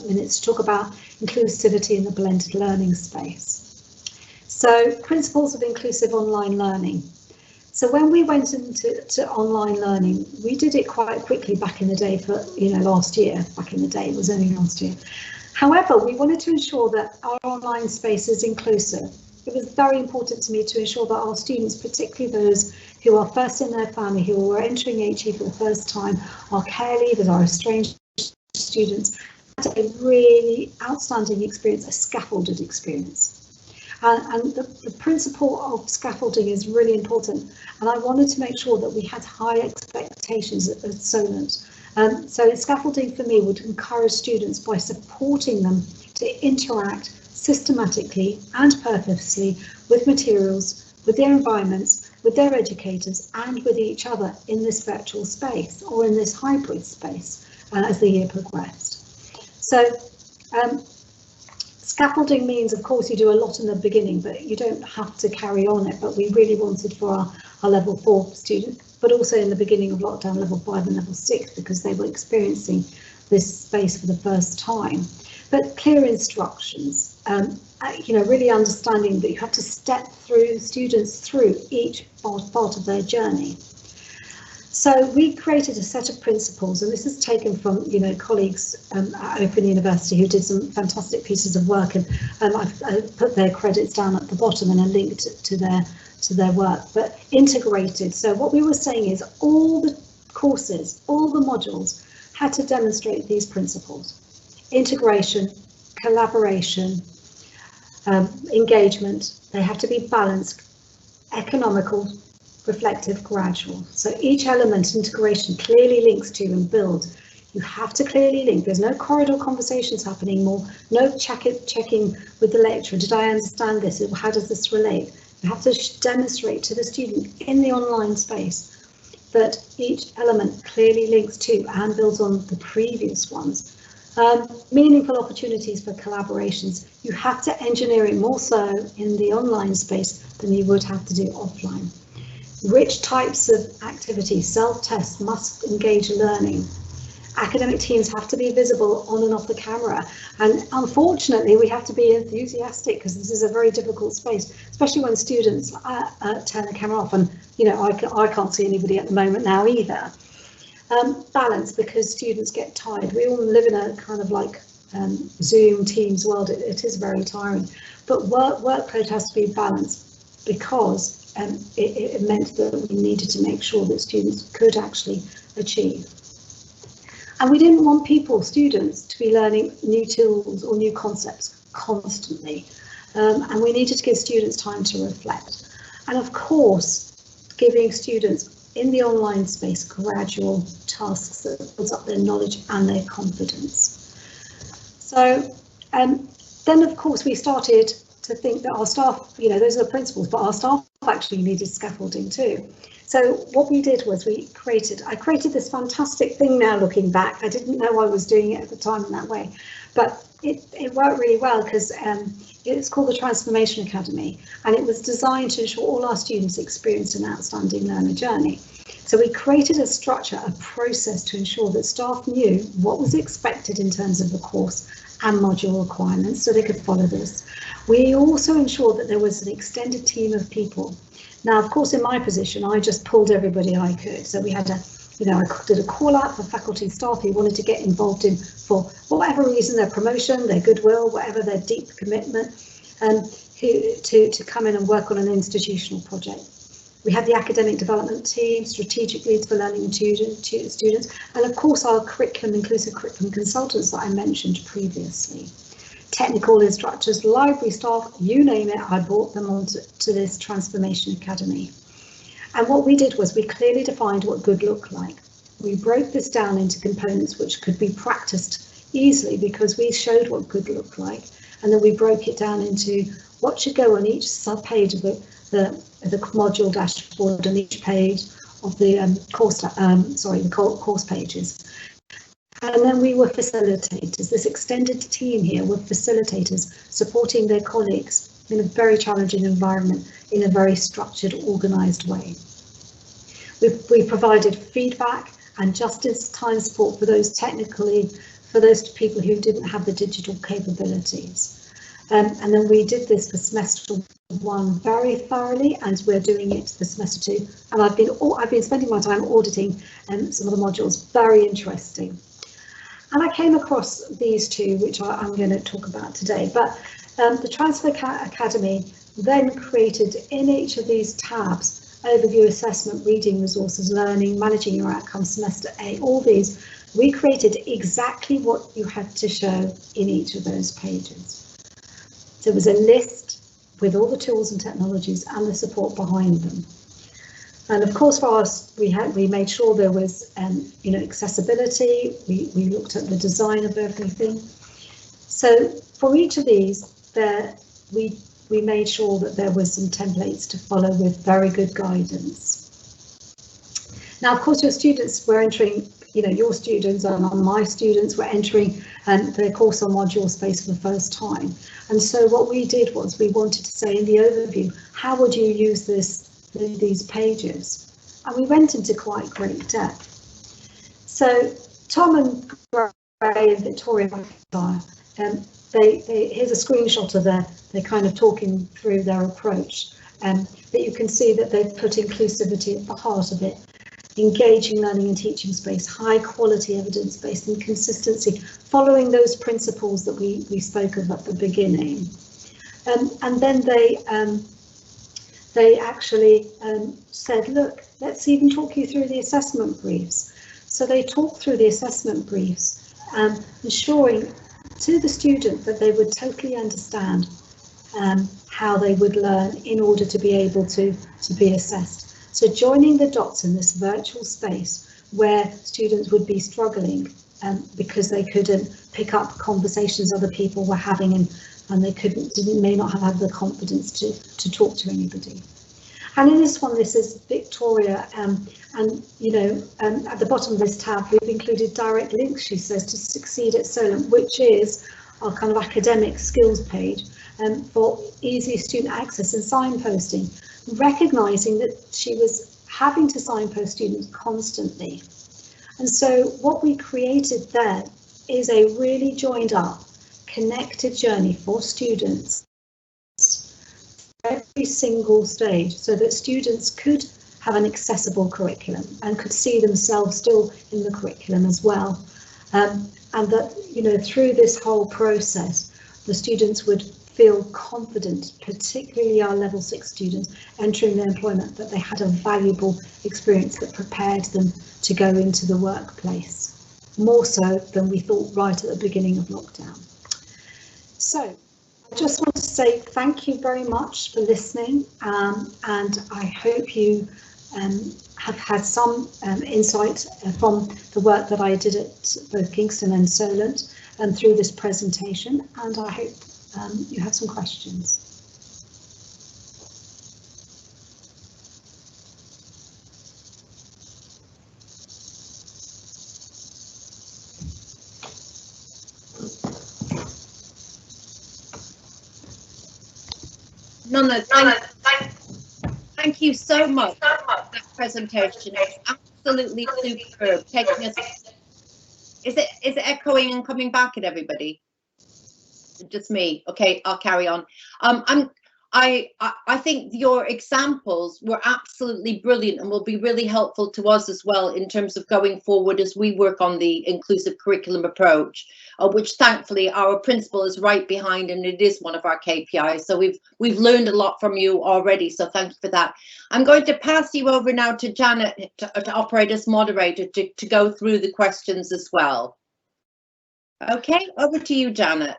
minutes to talk about inclusivity in the blended learning space. So principles of inclusive online learning. So when we went into online learning, we did it quite quickly back in the day for, last year. Back in the day, it was only last year. However, we wanted to ensure that our online space is inclusive. It was very important to me to ensure that our students, particularly those who are first in their family, who are entering HE for the first time, our care leavers, our estranged students, had a really outstanding experience, a scaffolded experience. And the principle of scaffolding is really important. And I wanted to make sure that we had high expectations at Solent. So scaffolding for me would encourage students by supporting them to interact systematically and purposely with materials, with their environments, with their educators and with each other in this virtual space or in this hybrid space as the year progressed. So Scaffolding means, of course, you do a lot in the beginning, but you don't have to carry on it. But we really wanted for our level 4 students, but also in the beginning of lockdown, level 5 and level 6, because they were experiencing this space for the first time. But clear instructions, really understanding that you have to step students through each part of their journey. So we created a set of principles, and this is taken from colleagues at Open University who did some fantastic pieces of work, and I've put their credits down at the bottom and a link to their work, but integrated. So what we were saying is all the courses, all the modules had to demonstrate these principles: integration, collaboration, engagement. They have to be balanced, economical, reflective, gradual. So each element, integration, clearly links to and builds. You have to clearly link. There's no corridor conversations happening, no checking with the lecturer. Did I understand this? How does this relate? You have to demonstrate to the student in the online space that each element clearly links to and builds on the previous ones. Meaningful opportunities for collaborations. You have to engineer it more so in the online space than you would have to do offline. Which types of activities, self-tests, must engage learning. Academic teams have to be visible on and off the camera, and unfortunately we have to be enthusiastic, because this is a very difficult space, especially when students turn the camera off, and I can't see anybody at the moment now either. Balance, because students get tired. We all live in a kind of like Zoom, Teams world. It is very tiring, but workload has to be balanced, because it meant that we needed to make sure that students could actually achieve. And we didn't want students to be learning new tools or new concepts constantly. And we needed to give students time to reflect. And of course, giving students in the online space gradual tasks that builds up their knowledge and their confidence. So then of course we started to think that our staff, those are the principles, but our staff actually needed scaffolding too. So what we did was I created this fantastic thing now looking back. I didn't know I was doing it at the time in that way, but it worked really well, because it's called the Transformation Academy, and it was designed to ensure all our students experienced an outstanding learner journey. So we created a structure, a process to ensure that staff knew what was expected in terms of the course and module requirements, so they could follow this. We also ensured that there was an extended team of people. Now, of course, in my position, I just pulled everybody I could. So we had I did a call out for faculty staff who wanted to get involved in, for whatever reason, their promotion, their goodwill, whatever their deep commitment, to come in and work on an institutional project. We had the academic development team, strategic leads for learning and students, and of course our inclusive curriculum consultants that I mentioned previously. Technical instructors, library staff, you name it, I brought them on to this Transformation Academy. And what we did was we clearly defined what good looked like. We broke this down into components which could be practiced easily, because we showed what good looked like, and then we broke it down into what should go on each sub-page of the module dashboard and each page of the course pages. And then we were facilitators. This extended team here were facilitators, supporting their colleagues in a very challenging environment in a very structured, organised way. We provided feedback and just-in-time support for those people who didn't have the digital capabilities. And then we did this for semester 1 very thoroughly, and we're doing it for semester 2. And I've been spending my time auditing some of the modules. Very interesting. And I came across these two, which I'm going to talk about today. But the Transfer Academy then created in each of these tabs: overview, assessment, reading resources, learning, managing your outcomes, semester A, all these. We created exactly what you had to show in each of those pages. So it was a list with all the tools and technologies and the support behind them. And of course, for us, we made sure there was accessibility. We looked at the design of everything. So for each of these, we made sure that there was some templates to follow with very good guidance. Now, of course, your students were entering, your students and my students were entering and the course or module space for the first time. And so what we did was we wanted to say in the overview, how would you use these pages? And we went into quite great depth. So Tom and Gray and Victoria, here's a screenshot of they're kind of talking through their approach. But you can see that they've put inclusivity at the heart of it. Engaging learning and teaching space, high quality evidence-based and consistency, following those principles that we spoke of at the beginning. And then they actually said, look, let's even talk you through the assessment briefs. So they talked through the assessment briefs, ensuring to the student that they would totally understand how they would learn in order to be able to be assessed. So joining the dots in this virtual space where students would be struggling because they couldn't pick up conversations other people were having and they may not have had the confidence to talk to anybody. And in this one, this is Victoria, and you know, at the bottom of this tab, we've included direct links, she says, to succeed at Solent, which is our kind of academic skills page for easy student access and signposting, recognising that she was having to signpost students constantly. And so what we created there is a really joined up, connected journey for students every single stage, so that students could have an accessible curriculum and could see themselves still in the curriculum as well. And that, you know, through this whole process, the students would feel confident, particularly our level 6 students entering their employment, that they had a valuable experience that prepared them to go into the workplace, more so than we thought right at the beginning of lockdown. So I just want to say thank you very much for listening, and I hope you have had some insight from the work that I did at both Kingston and Solent and through this presentation, and I hope you have some questions. Nona, thank you so much for that presentation. It's absolutely superb. Taking us. Is it echoing and coming back at everybody? Just me. Okay, I'll carry on. I think your examples were absolutely brilliant and will be really helpful to us as well in terms of going forward as we work on the inclusive curriculum approach, which thankfully our principal is right behind, and it is one of our KPIs. So we've learned a lot from you already. So thank you for that. I'm going to pass you over now to Janet to operate as moderator to go through the questions as well. Okay, over to you, Janet.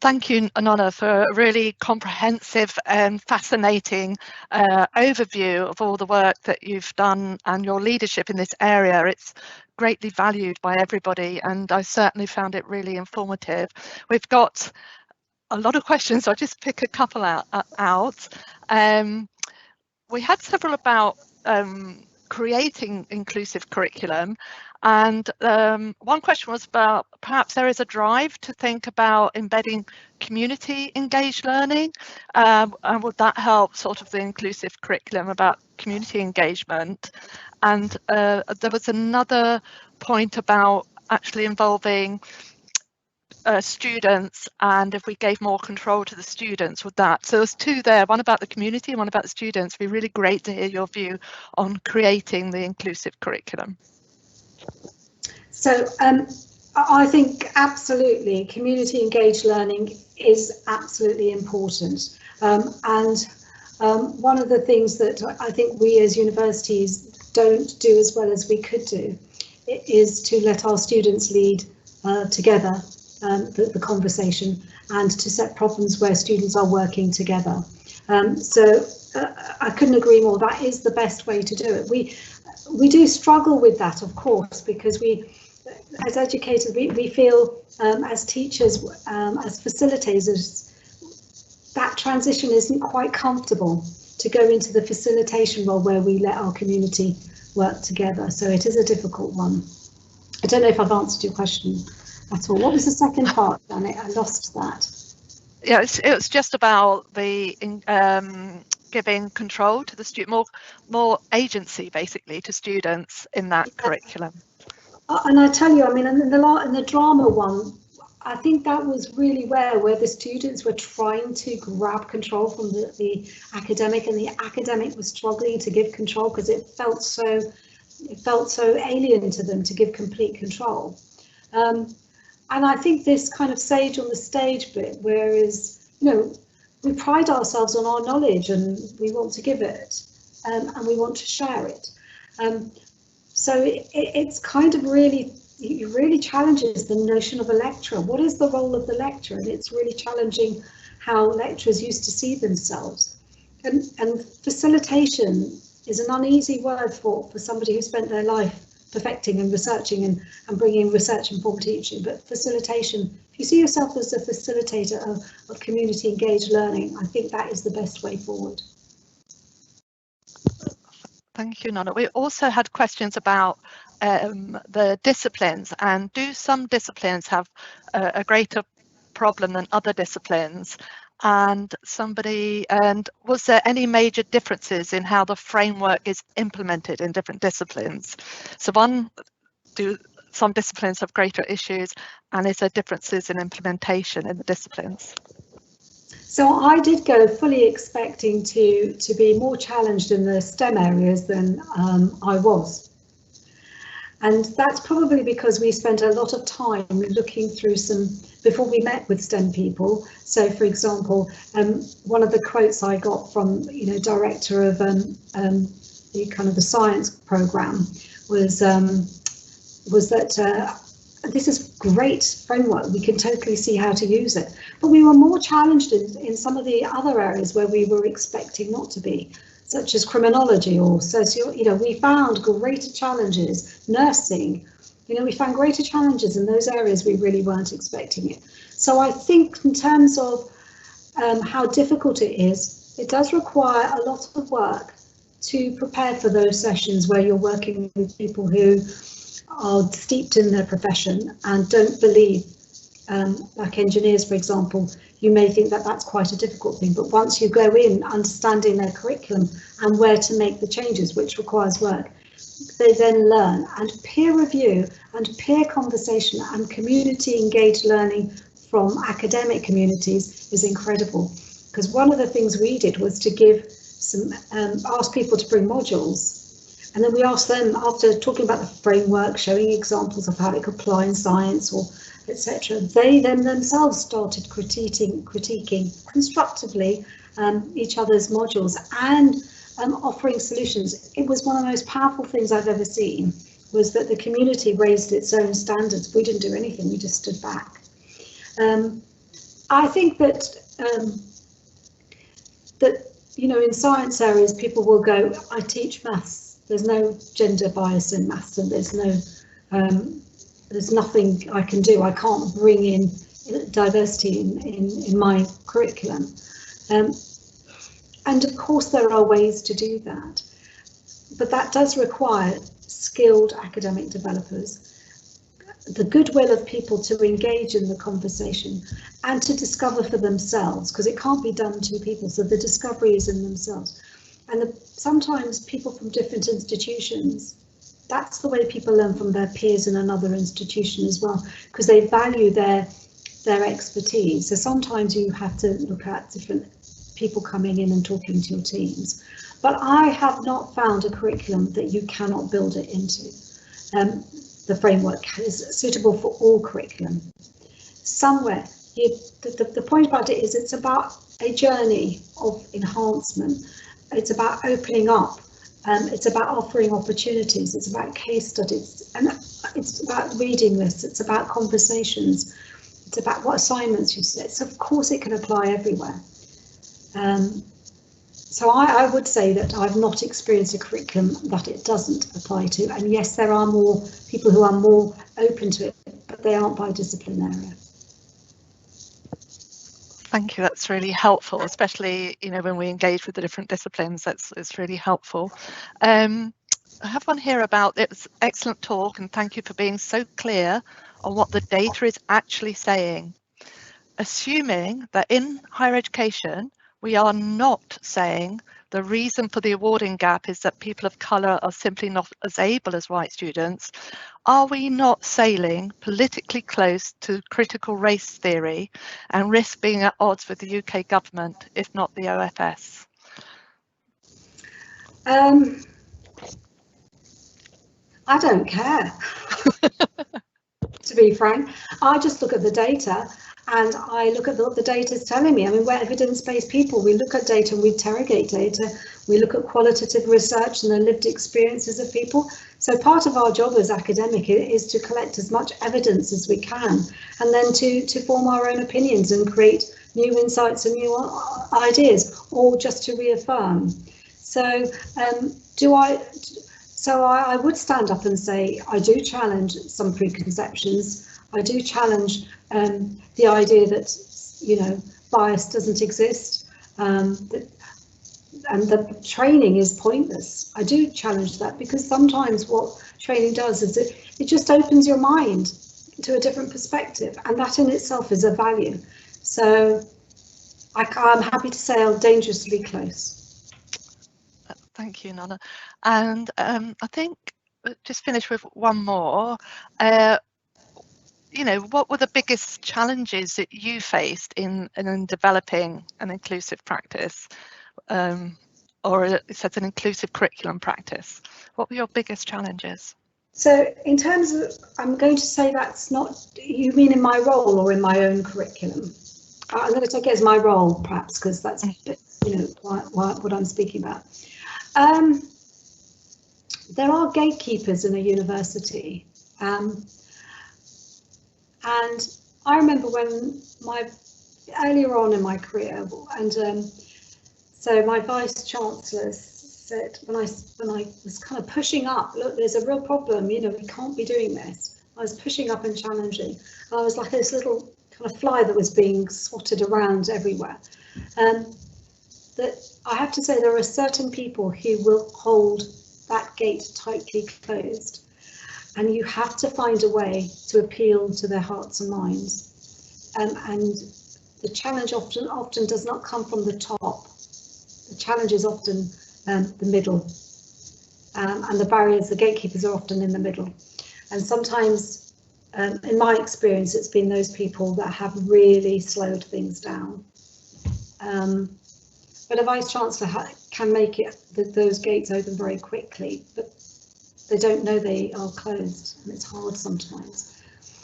Thank you, Nona, for a really comprehensive and fascinating overview of all the work that you've done and your leadership in this area. It's greatly valued by everybody, and I certainly found it really informative. We've got a lot of questions, so I'll just pick a couple out. We had several about creating inclusive curriculum. And one question was about perhaps there is a drive to think about embedding community engaged learning, and would that help sort of the inclusive curriculum about community engagement? And there was another point about actually involving students, and if we gave more control to the students with that. So there's two there, one about the community and one about the students. It'd be really great to hear your view on creating the inclusive curriculum. So I think absolutely community engaged learning is absolutely important, and one of the things that I think we as universities don't do as well as we could do is to let our students lead together the conversation and to set problems where students are working together. So I couldn't agree more. That is the best way to do it. We do struggle with that, of course, because we, as educators, we feel as teachers, as facilitators, that transition isn't quite comfortable to go into the facilitation role where we let our community work together. So it is a difficult one. I don't know if I've answered your question, at all. What was the second part, Janet? I lost that. Yeah, it was just about the giving control to the student, more agency basically to students in that curriculum. And I tell you, I mean, in the drama one, I think that was really where the students were trying to grab control from the academic, and the academic was struggling to give control because it felt so alien to them to give complete control. And I think this kind of sage on the stage bit, whereas, you know, we pride ourselves on our knowledge and we want to give it, and we want to share it. So it's kind of it really challenges the notion of a lecturer. What is the role of the lecturer? And it's really challenging how lecturers used to see themselves. And facilitation is an uneasy word for somebody who spent their life perfecting and researching and bringing research-informed teaching. But facilitation, if you see yourself as a facilitator of community-engaged learning, I think that is the best way forward. Thank you, Nona. We also had questions about the disciplines, and do some disciplines have a greater problem than other disciplines? And was there any major differences in how the framework is implemented in different disciplines? So do some disciplines have greater issues, and is there differences in implementation in the disciplines? So I did go fully expecting to be more challenged in the STEM areas than I was. And that's probably because we spent a lot of time looking through before we met with STEM people. So, for example, one of the quotes I got from, director of the science program was that this is great framework. We can totally see how to use it. But we were more challenged in some of the other areas where we were expecting not to be, such as criminology or we found greater challenges. Nursing, we found greater challenges in those areas we really weren't expecting it. So I think in terms of how difficult it is, it does require a lot of work to prepare for those sessions where you're working with people who are steeped in their profession and don't believe, like engineers, for example, you may think that that's quite a difficult thing, but once you go in understanding their curriculum and where to make the changes, which requires work, they then learn. And peer review and peer conversation and community engaged learning from academic communities is incredible. Because one of the things we did was to give ask people to bring modules. And then we asked them, after talking about the framework, showing examples of how it could apply in science or etc., they then themselves started critiquing constructively each other's modules and offering solutions. It was one of the most powerful things I've ever seen, was that the community raised its own standards. We didn't do anything, we just stood back. I think that in science areas, people will go, I teach maths. There's no gender bias in maths, and there's nothing I can do. I can't bring in diversity in my curriculum. And of course there are ways to do that, but that does require skilled academic developers, the goodwill of people to engage in the conversation and to discover for themselves, because it can't be done to people, so the discovery is in themselves. And sometimes people from different institutions, that's the way people learn from their peers in another institution as well, because they value their expertise. So sometimes you have to look at different people coming in and talking to your teams. But I have not found a curriculum that you cannot build it into. The framework is suitable for all curriculum. Somewhere, the point about it is it's about a journey of enhancement. It's about opening up. It's about offering opportunities. It's about case studies, and it's about reading lists. It's about conversations. It's about what assignments you set. So of course it can apply everywhere. So I would say that I've not experienced a curriculum that it doesn't apply to. And yes, there are more people who are more open to it, but they aren't by discipline area. Thank you, that's really helpful, especially when we engage with the different disciplines. It's really helpful. I have one here about, it was excellent talk, and thank you for being so clear on what the data is actually saying, assuming that in higher education, we are not saying the reason for the awarding gap is that people of colour are simply not as able as white students. Are we not sailing politically close to critical race theory and risk being at odds with the UK government, if not the OFS? I don't care, to be frank. I just look at the data and I look at what the data is telling me. I mean, we're evidence-based people. We look at data and we interrogate data. We look at qualitative research and the lived experiences of people. So part of our job as academic is to collect as much evidence as we can, and then to form our own opinions and create new insights and new ideas, or just to reaffirm. So I would stand up and say I do challenge some preconceptions. I do challenge the idea that, you know, bias doesn't exist, and the training is pointless. I do challenge that, because sometimes what training does is it just opens your mind to a different perspective, and that in itself is a value. So I'm happy to say I'm dangerously close. Thank you, Nona. And I think just finish with one more. You know, what were the biggest challenges that you faced in developing an inclusive practice, or it says an inclusive curriculum practice? What were your biggest challenges? So in terms of, I'm going to say that's not, you mean in my role or in my own curriculum? I'm going to take it as my role, perhaps, because that's, you know, what I'm speaking about. There are gatekeepers in a university, and I remember when earlier on in my career, and so my Vice-Chancellor said, when I was kind of pushing up, look, there's a real problem, you know, we can't be doing this. I was pushing up and challenging. I was like this little kind of fly that was being swatted around everywhere. That I have to say, there are certain people who will hold that gate tightly closed, and you have to find a way to appeal to their hearts and minds. And the challenge often does not come from the top. The challenge is often the middle, and the barriers, the gatekeepers, are often in the middle. And sometimes, in my experience, it's been those people that have really slowed things down. But a Vice-Chancellor can make those gates open very quickly, but they don't know they are closed, and it's hard sometimes.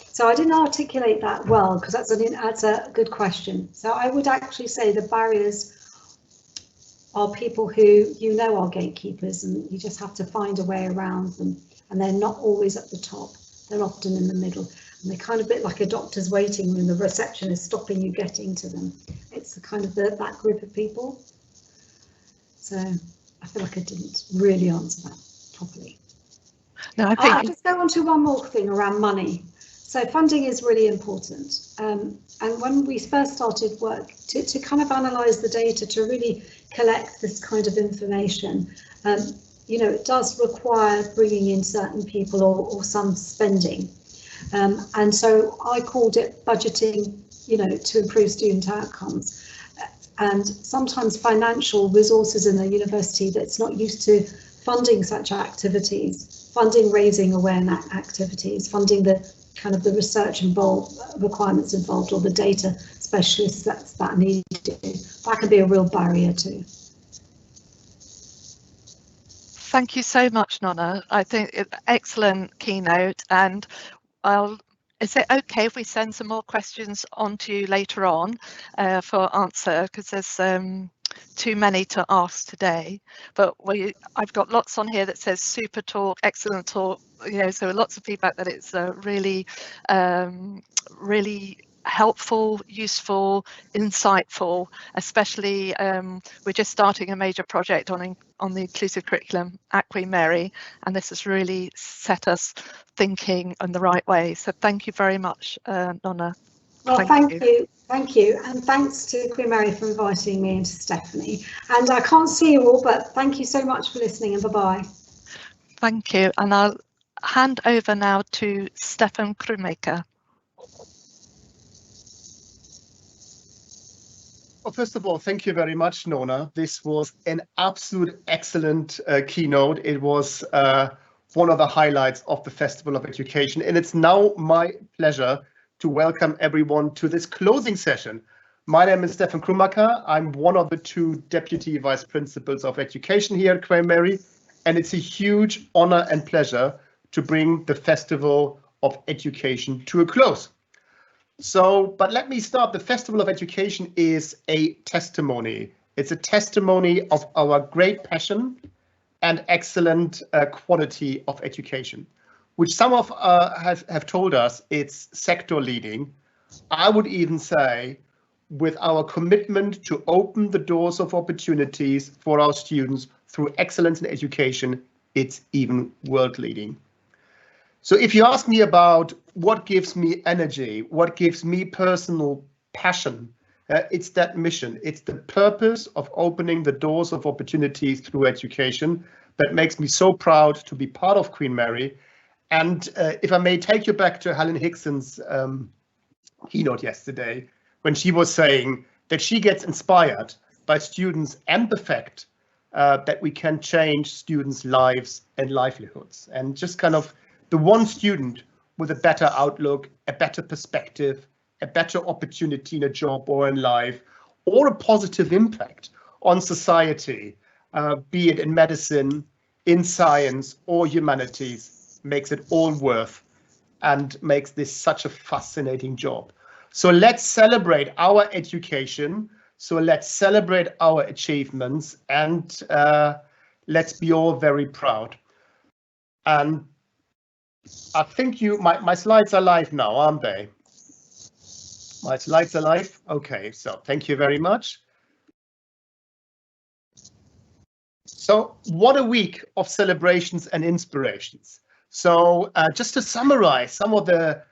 So I didn't articulate that well, because that's a good question. So I would actually say the barriers are people who you know are gatekeepers, and you just have to find a way around them, and they're not always at the top. They're often in the middle, and they're kind of a bit like a doctor's waiting room. The reception is stopping you getting to them. It's the kind of that group of people. So I feel like I didn't really answer that properly. No, I think I'll just go on to one more thing around money. So funding is really important. And when we first started work to kind of analyse the data, to really collect this kind of information, you know, it does require bringing in certain people or some spending. And so I called it budgeting, you know, to improve student outcomes. And sometimes financial resources in the university that's not used to funding such activities, funding raising awareness activities, funding the kind of the research requirements involved, or the data specialists that need to do. That can be a real barrier too. Thank you so much, Nona. I think excellent keynote, and is it okay if we send some more questions on to you later on for answer, because there's too many to ask today, but I've got lots on here that says super talk, excellent talk, you know, so lots of feedback that it's really really helpful, useful, insightful, especially we're just starting a major project on the inclusive curriculum at Queen Mary, and this has really set us thinking in the right way. So thank you very much, Nona. Well, thank you, and thanks to Queen Mary for inviting me, and to Stephanie. And I can't see you all, but thank you so much for listening, and bye-bye. Thank you, and I'll hand over now to Stefan Krummaker. Well, first of all, thank you very much, Nona. This was an absolute excellent keynote. It was one of the highlights of the Festival of Education, and it's now my pleasure to welcome everyone to this closing session. My name is Stefan Krummacher. I'm one of the two Deputy Vice Principals of Education here at Queen Mary, and it's a huge honor and pleasure to bring the Festival of Education to a close. But let me start. The Festival of Education is a testimony. It's a testimony of our great passion and excellent quality of education, which some of have told us it's sector leading. I would even say, with our commitment to open the doors of opportunities for our students through excellence in education, it's even world leading. So if you ask me about what gives me energy, what gives me personal passion, it's that mission. It's the purpose of opening the doors of opportunities through education that makes me so proud to be part of Queen Mary. And if I may take you back to Helen Hickson's keynote yesterday, when she was saying that she gets inspired by students and the fact that we can change students' lives and livelihoods, and just kind of the one student with a better outlook, a better perspective, a better opportunity in a job or in life, or a positive impact on society, be it in medicine, in science or humanities, makes it all worth and makes this such a fascinating job. So let's celebrate our education. So let's celebrate our achievements, and let's be all very proud. And I think my slides are live now, aren't they? My slides are live. Okay, so thank you very much. So what a week of celebrations and inspirations. So just to summarize some of the,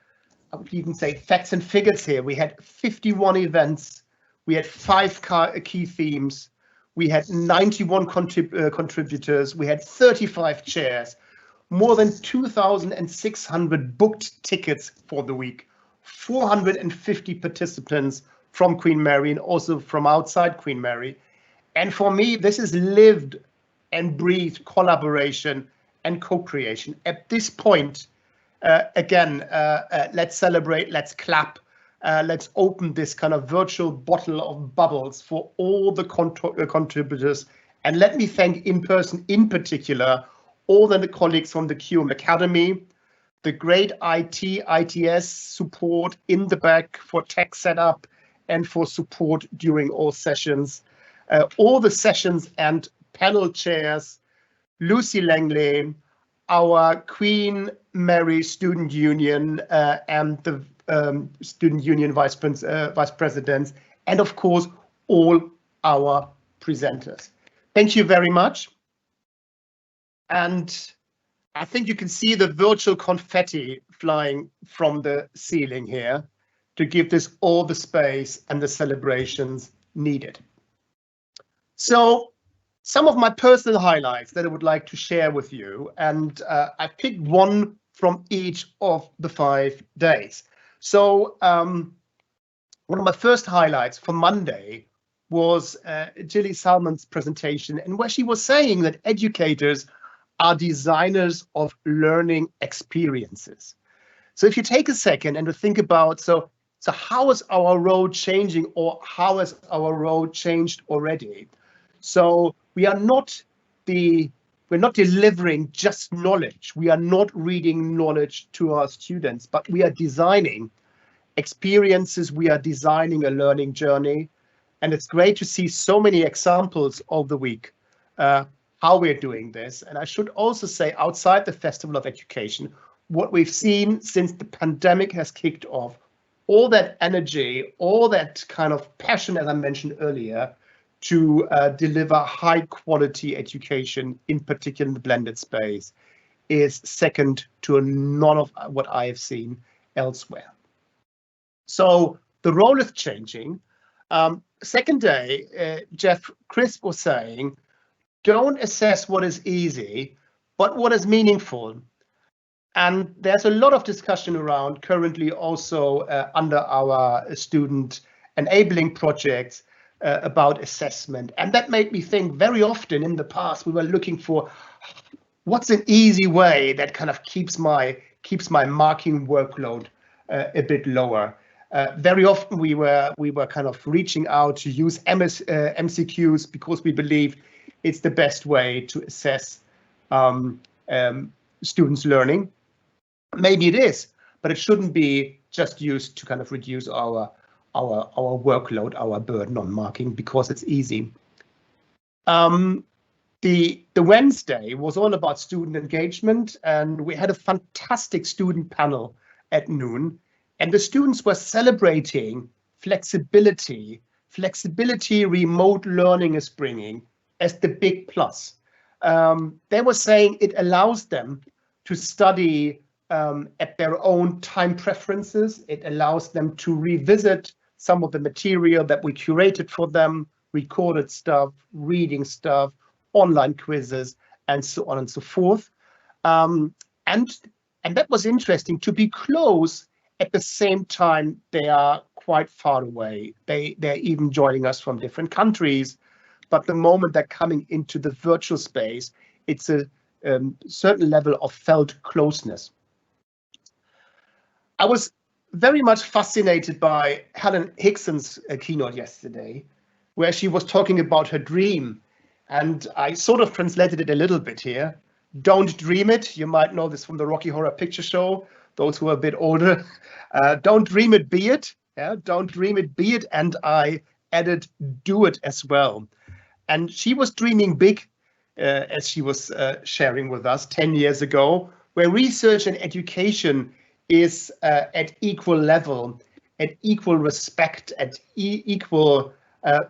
I would even say, facts and figures here. We had 51 events. We had 5 key themes. We had 91 contributors. We had 35 chairs. More than 2,600 booked tickets for the week, 450 participants from Queen Mary and also from outside Queen Mary. And for me, this is lived and breathed collaboration and co-creation. At this point, again, let's celebrate, let's clap, let's open this kind of virtual bottle of bubbles for all the contributors. And let me thank in person, in particular, all the colleagues from the QM Academy, the great ITS support in the back for tech setup and for support during all sessions, all the sessions and panel chairs, Lucy Langley, our Queen Mary Student Union and the Student Union Vice Presidents, and of course, all our presenters. Thank you very much. And I think you can see the virtual confetti flying from the ceiling here to give this all the space and the celebrations needed. So some of my personal highlights that I would like to share with you, and I picked one from each of the 5 days. So one of my first highlights for Monday was Gilly Salmon's presentation, and where she was saying that educators are designers of learning experiences. So if you take a second and to think about, so how is our road changing, or how has our road changed already? So we're not delivering just knowledge. We are not reading knowledge to our students, but we are designing experiences. We are designing a learning journey. And it's great to see so many examples of the week, how we're doing this. And I should also say, outside the Festival of Education, what we've seen since the pandemic has kicked off, all that energy, all that kind of passion, as I mentioned earlier, to deliver high quality education, in particular in the blended space, is second to none of what I have seen elsewhere. So the role is changing. Second day, Jeff Crisp was saying, don't assess what is easy, but what is meaningful. And there's a lot of discussion around currently also under our student enabling projects about assessment. And that made me think very often in the past, we were looking for what's an easy way that kind of keeps my marking workload a bit lower. Very often we were kind of reaching out to use MCQs because we believe it's the best way to assess students' learning. Maybe it is, but it shouldn't be just used to kind of reduce our workload, our burden on marking, because it's easy. The Wednesday was all about student engagement, and we had a fantastic student panel at noon, and the students were celebrating flexibility remote learning is bringing as the big plus. They were saying it allows them to study at their own time preferences. It allows them to revisit some of the material that we curated for them, recorded stuff, reading stuff, online quizzes, and so on and so forth. And that was interesting, to be close at the same time they are quite far away. They're even joining us from different countries, but the moment they're coming into the virtual space, it's a certain level of felt closeness. I was very much fascinated by Helen Hickson's keynote yesterday, where she was talking about her dream. And I sort of translated it a little bit here. Don't dream it. You might know this from the Rocky Horror Picture Show, those who are a bit older. Don't dream it, be it. Yeah, don't dream it, be it. And I added, do it as well. And she was dreaming big, as she was sharing with us 10 years ago, where research and education is at equal level, at equal respect, at equal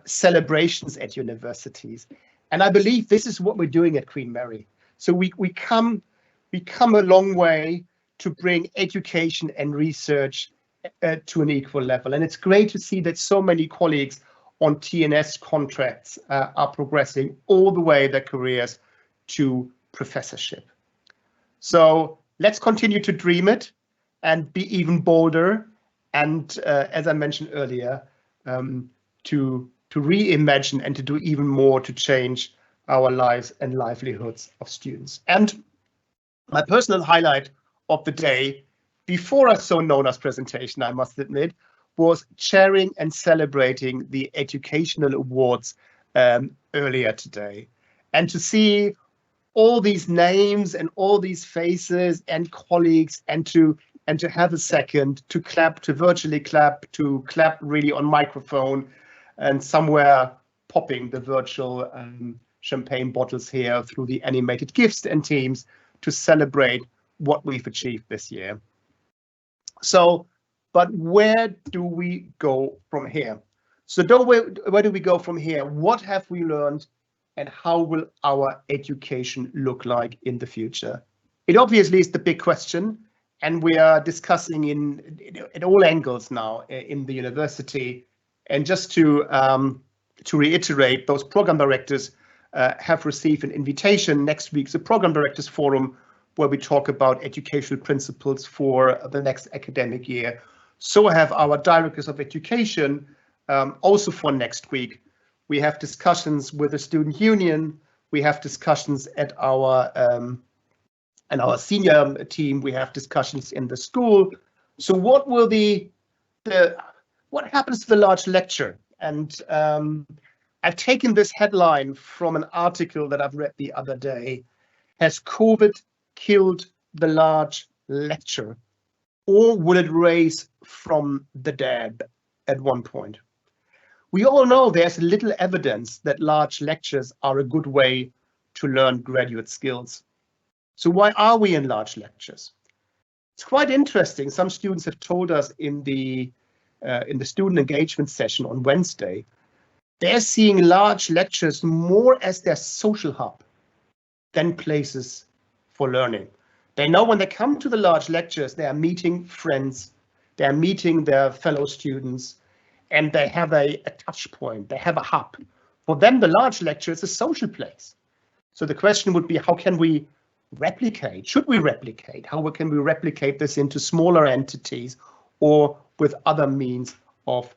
celebrations at universities. And I believe this is what we're doing at Queen Mary. So we come a long way to bring education and research to an equal level. And it's great to see that so many colleagues on TNS contracts are progressing all the way their careers to professorship. So let's continue to dream it and be even bolder. And as I mentioned earlier, to reimagine and to do even more to change our lives and livelihoods of students. And my personal highlight of the day, before I saw Nona's presentation, I must admit, was chairing and celebrating the educational awards earlier today. And to see all these names and all these faces and colleagues, and to have a second to clap, to virtually clap, to clap really on microphone, and somewhere popping the virtual champagne bottles here through the animated GIFs and teams to celebrate what we've achieved this year. So, but where do we go from here? So where do we go from here? What have we learned, and how will our education look like in the future? It obviously is the big question, and we are discussing at all angles now in the university. And just to reiterate, those program directors have received an invitation. Next week's a program directors forum where we talk about educational principles for the next academic year. So have our directors of education also for next week. We have discussions with the student union. We have discussions at our senior team. We have discussions in the school. So what will what happens to the large lecture? And I've taken this headline from an article that I've read the other day. Has COVID killed the large lecture, or will it raise from the dead at one point? We all know there's little evidence that large lectures are a good way to learn graduate skills. So why are we in large lectures? It's quite interesting. Some students have told us in the student engagement session on Wednesday, they're seeing large lectures more as their social hub than places for learning. They know when they come to the large lectures, they are meeting friends, they're meeting their fellow students, and they have a touch point, they have a hub. For them, the large lecture is a social place. So the question would be, how can we replicate? Should we replicate? How can we replicate this into smaller entities or with other means of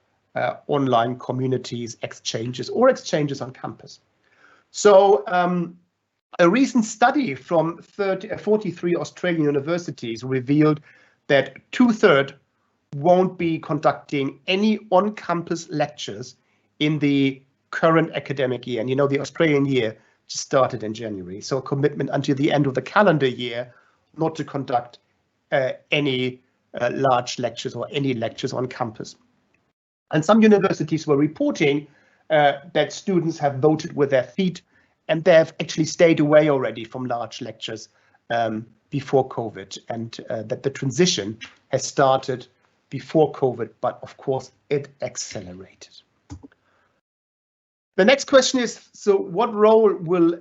online communities, exchanges, or exchanges on campus. So a recent study from 43 Australian universities revealed that 2/3 won't be conducting any on-campus lectures in the current academic year. And you know, the Australian year just started in January. So a commitment until the end of the calendar year not to conduct any large lectures or any lectures on campus. And some universities were reporting that students have voted with their feet, and they have actually stayed away already from large lectures before COVID, and that the transition has started before COVID, but of course it accelerated. The next question is, so what role will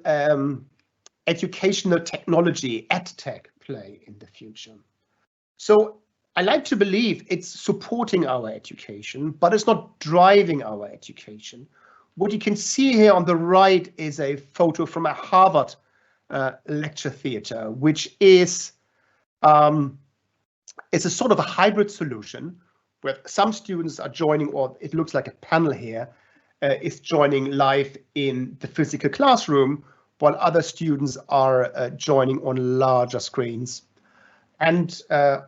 educational technology, EdTech, play in the future? So I like to believe it's supporting our education, but it's not driving our education. What you can see here on the right is a photo from a Harvard lecture theatre, which is it's a sort of a hybrid solution where some students are joining, or it looks like a panel here, is joining live in the physical classroom, while other students are joining on larger screens. And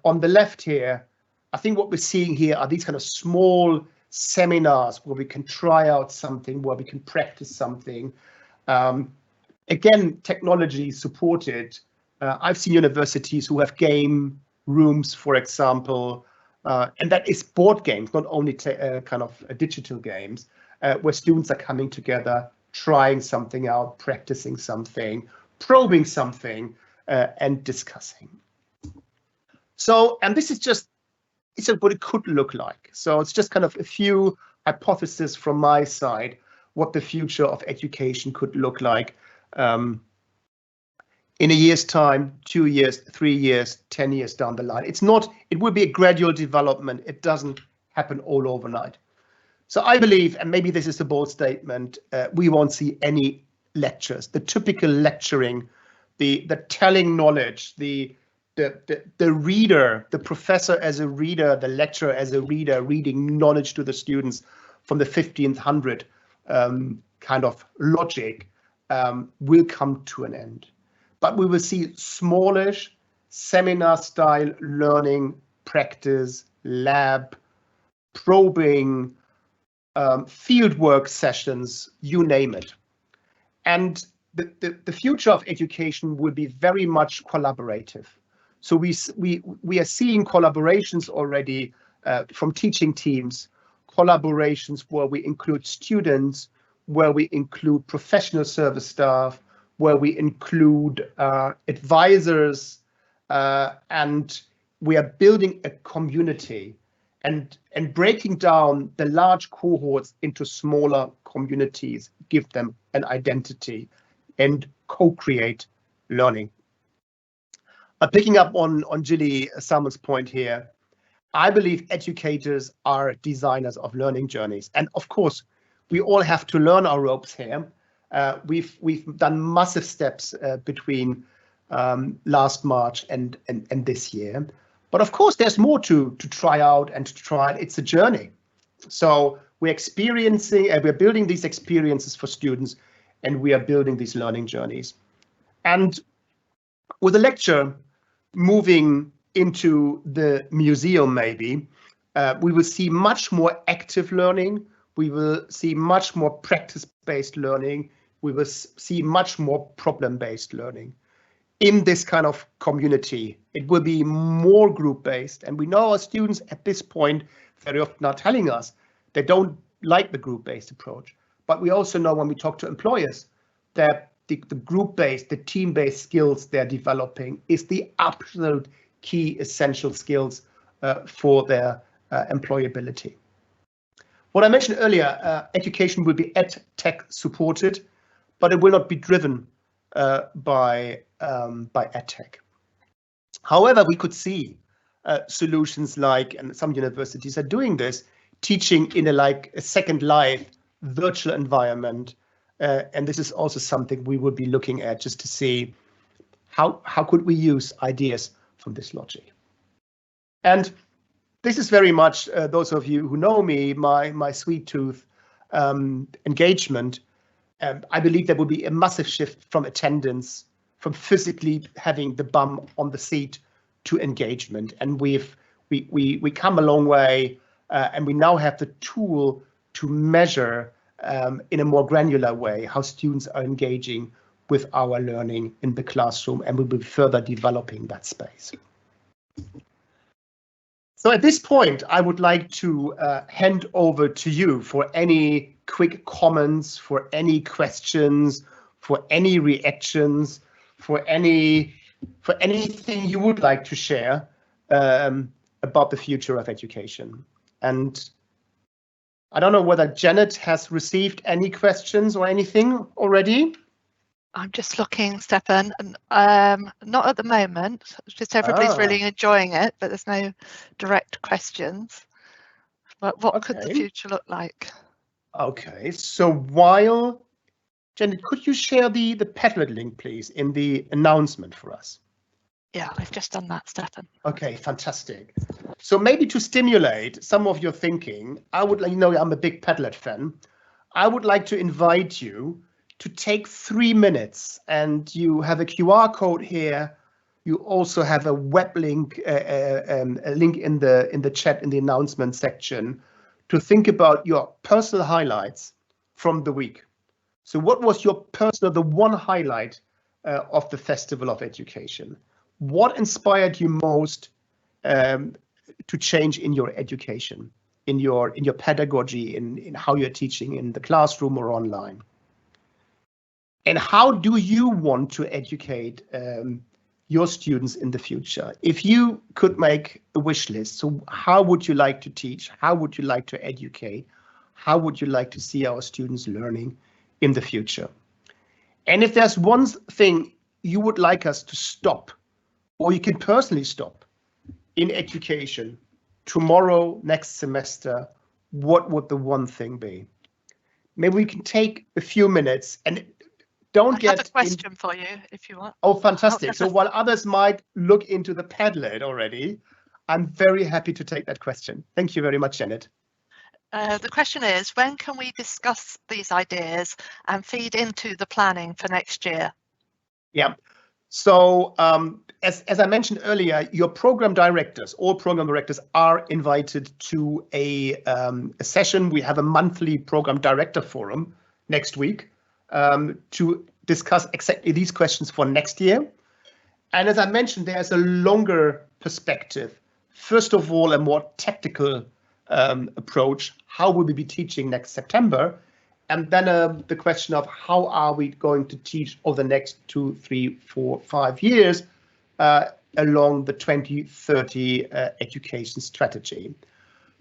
on the left here, I think what we're seeing here are these kind of small seminars where we can try out something, where we can practice something. Again, technology supported. I've seen universities who have game rooms, for example, and that is board games, not only kind of digital games, where students are coming together, trying something out, practicing something, probing something, and discussing. So, and this is just, it's what it could look like. So it's just kind of a few hypotheses from my side, what the future of education could look like in a year's time, 2 years, 3 years, 10 years down the line. It's not, it will be a gradual development. It doesn't happen all overnight. So I believe, and maybe this is a bold statement, we won't see any lectures, the typical lecturing, the telling knowledge, the reader, the professor as a reader, the lecturer as a reader, reading knowledge to the students from the 1500 kind of logic will come to an end. But we will see smallish seminar-style learning, practice, lab, probing, fieldwork sessions, you name it. And the future of education will be very much collaborative. So we are seeing collaborations already from teaching teams, collaborations where we include students, where we include professional service staff, where we include advisors, and we are building a community and breaking down the large cohorts into smaller communities, give them an identity and co-create learning. Picking up on Gilly Salmon's point here, I believe educators are designers of learning journeys. And of course, we all have to learn our ropes here. We've done massive steps between last March and this year. But of course, there's more to try out and to try. It's a journey. So we're experiencing, we're building these experiences for students, and we are building these learning journeys. And with a lecture moving into the museum, maybe, we will see much more active learning. We will see much more practice-based learning. We will see much more problem-based learning. In this kind of community, it will be more group-based. And we know our students at this point very often are telling us they don't like the group-based approach. But we also know when we talk to employers that the group-based, the team-based skills they're developing is the absolute key essential skills for their employability. What I mentioned earlier, education will be ed-tech supported, but it will not be driven by ed-tech. However, we could see solutions like, and some universities are doing this, teaching in a second life virtual environment. And this is also something we will be looking at just to see how could we use ideas from this logic. And this is very much, those of you who know me, my sweet tooth engagement. I believe there will be a massive shift from attendance, from physically having the bum on the seat, to engagement. And we come a long way, and we now have the tool to measure in a more granular way how students are engaging with our learning in the classroom, and we'll be further developing that space. So at this point, I would like to hand over to you for any quick comments, for any questions, for any reactions, for anything you would like to share about the future of education. And I don't know whether Janet has received any questions or anything already. I'm just looking, Stefan, and not at the moment. It's just everybody's really enjoying it, but there's no direct questions. But what could the future look like? Okay, so while Janet, could you share the Padlet link, please, in the announcement for us? Yeah, I've just done that, Stefan. Okay, fantastic. So maybe to stimulate some of your thinking, I would like, I'm a big Padlet fan. I would like to invite you to take 3 minutes, and you have a QR code here. You also have a web link, a link in the chat in the announcement section, to think about your personal highlights from the week. So what was your the one highlight of the Festival of Education? What inspired you most to change in your education, in your pedagogy, in how you're teaching in the classroom or online? And how do you want to educate your students in the future? If you could make a wish list, so how would you like to teach? How would you like to educate? How would you like to see our students learning in the future? And if there's one thing you would like us to stop, or you can personally stop in education tomorrow, next semester, what would the one thing be? Maybe we can take a few minutes, and don't get. I have a question for you if you want. Oh, fantastic. So while others might look into the Padlet already, I'm very happy to take that question. Thank you very much, Janet. The question is, when can we discuss these ideas and feed into the planning for next year? Yeah. So as I mentioned earlier, your program directors, all program directors, are invited to a session. We have a monthly program director forum next week to discuss exactly these questions for next year. And as I mentioned, there's a longer perspective. First of all, a more tactical approach. How will we be teaching next September? And then the question of how are we going to teach over the next 2, 3, 4, 5 years along the 2030 education strategy.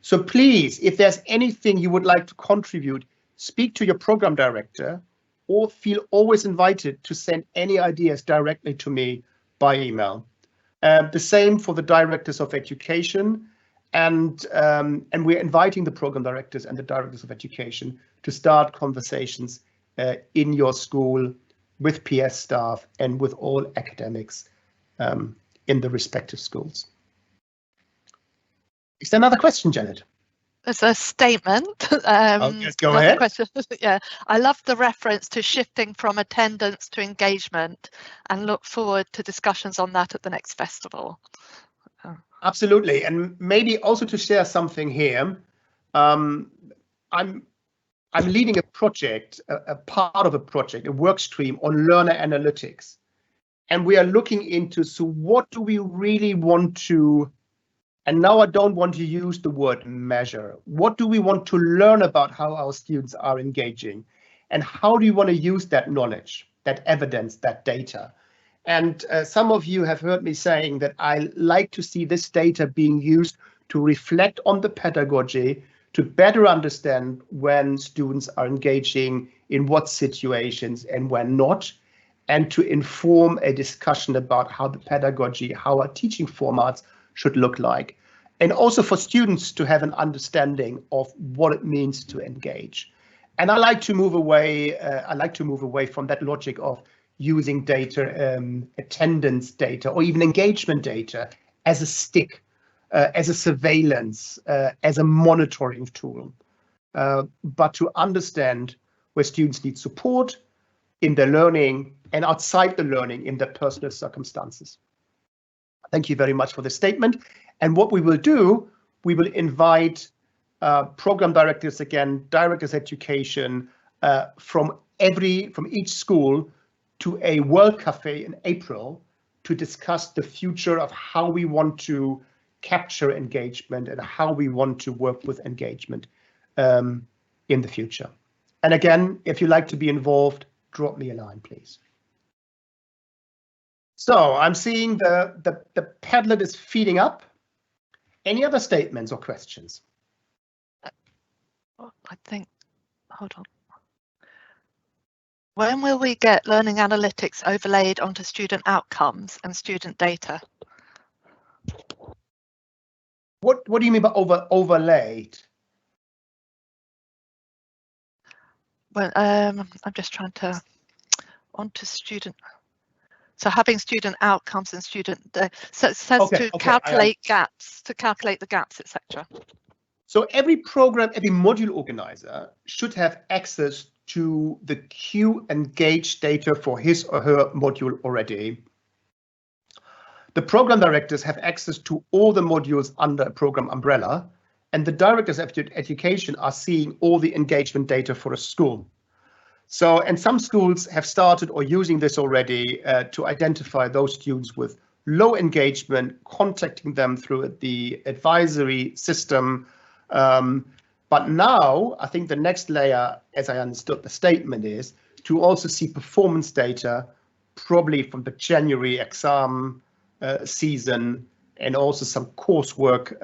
So please, if there's anything you would like to contribute, speak to your program director, or feel always invited to send any ideas directly to me by email. The same for the directors of education, and we're inviting the program directors and the directors of education to start conversations in your school with PS staff and with all academics in the respective schools. Is there another question, Janet? There's a statement. Yes, go ahead. Question. Yeah, I love the reference to shifting from attendance to engagement, and look forward to discussions on that at the next festival. Absolutely, and maybe also to share something here. I'm leading a project, a part of a project, a work stream on learner analytics, and we are looking into, so what do we really want to, and now I don't want to use the word measure. What do we want to learn about how our students are engaging? And how do you want to use that knowledge, that evidence, that data? And some of you have heard me saying that I like to see this data being used to reflect on the pedagogy, to better understand when students are engaging in what situations and when not, and to inform a discussion about how the pedagogy, how our teaching formats should look like. And also for students to have an understanding of what it means to engage. And I like to move away. From that logic of using data, attendance data, or even engagement data as a stick. as a surveillance, as a monitoring tool, but to understand where students need support in their learning and outside the learning in their personal circumstances. Thank you very much for the statement. And what we will do, we will invite program directors again, directors education from each school to a World Cafe in April to discuss the future of how we want to capture engagement and how we want to work with engagement in the future. And again, if you'd like to be involved, drop me a line, please. So I'm seeing the Padlet is feeding up. Any other statements or questions? I think, hold on. When will we get learning analytics overlaid onto student outcomes and student data? What do you mean by overlaid? Well, I'm just trying to onto student. So having student outcomes and student, so it says calculate gaps, to calculate the gaps, etc. So every program, every module organizer should have access to the Q Engage data for his or her module already. The program directors have access to all the modules under a program umbrella, and the directors of education are seeing all the engagement data for a school. So, and some schools have started or using this already to identify those students with low engagement, contacting them through the advisory system. But now I think the next layer, as I understood the statement, is to also see performance data, probably from the January exam season, and also some coursework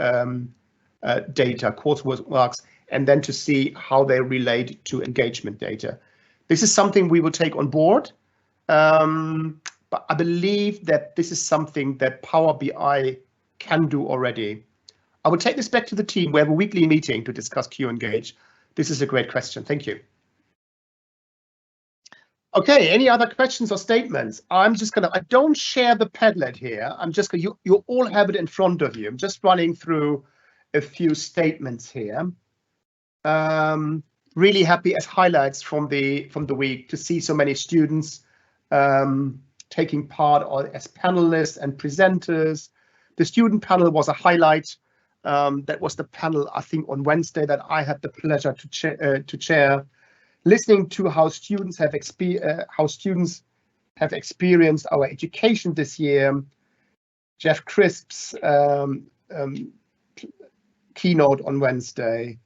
data, coursework marks, and then to see how they relate to engagement data. This is something we will take on board, but I believe that this is something that Power BI can do already. I will take this back to the team. We have a weekly meeting to discuss Q Engage. This is a great question. Thank you. Okay, any other questions or statements? I don't share the Padlet here. I'm just gonna, you all have it in front of you. I'm just running through a few statements here. Really happy as highlights from the week to see so many students taking part as panelists and presenters. The student panel was a highlight. That was the panel, I think, on Wednesday that I had the pleasure to chair. Listening to how students have experienced our education this year. Jeff Crisp's keynote on Wednesday.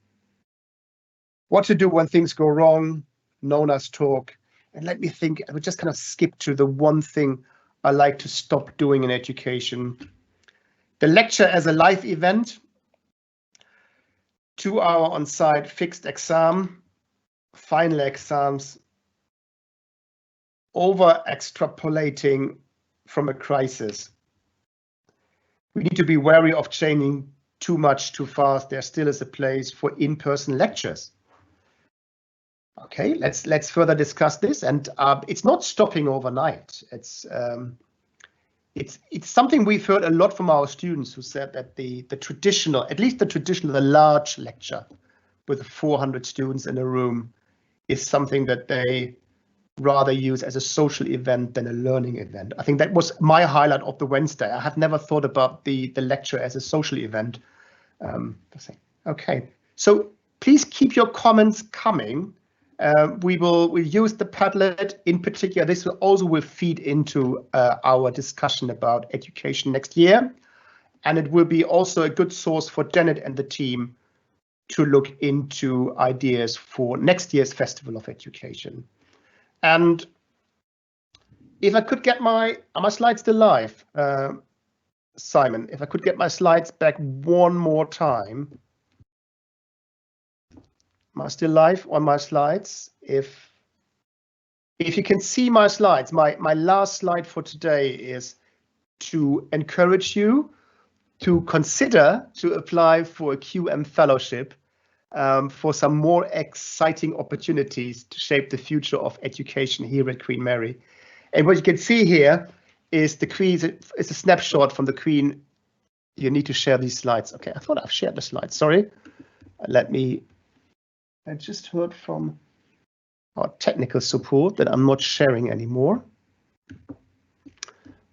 What to do when things go wrong, Nona's talk. And let me think, I would just kind of skip to the one thing I like to stop doing in education. The lecture as a live event, 2-hour on-site fixed exam, final exams, over extrapolating from a crisis. We need to be wary of changing too much too fast. There still is a place for in-person lectures. Okay, let's further discuss this, and it's not stopping overnight. It's something we've heard a lot from our students who said that the traditional, at least the large lecture with 400 students in a room is something that they rather use as a social event than a learning event. I think that was my highlight of the Wednesday. I have never thought about the lecture as a social event. Okay, so please keep your comments coming. We'll use the Padlet in particular. This will feed into our discussion about education next year, and it will be also a good source for Janet and the team to look into ideas for next year's Festival of Education. And if I could get are my slides still live, Simon? If I could get my slides back one more time. Am I still live on my slides? If you can see my slides, my last slide for today is to encourage you to consider to apply for a QM fellowship for some more exciting opportunities to shape the future of education here at Queen Mary. And what you can see here is it's a snapshot from the Queen You need to share these slides. Okay, I thought I've shared the slides. Sorry. I just heard from our technical support that I'm not sharing anymore.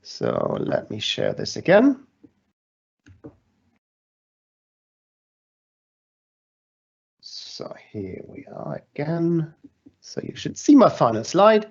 So let me share this again. So here we are again. So you should see my final slide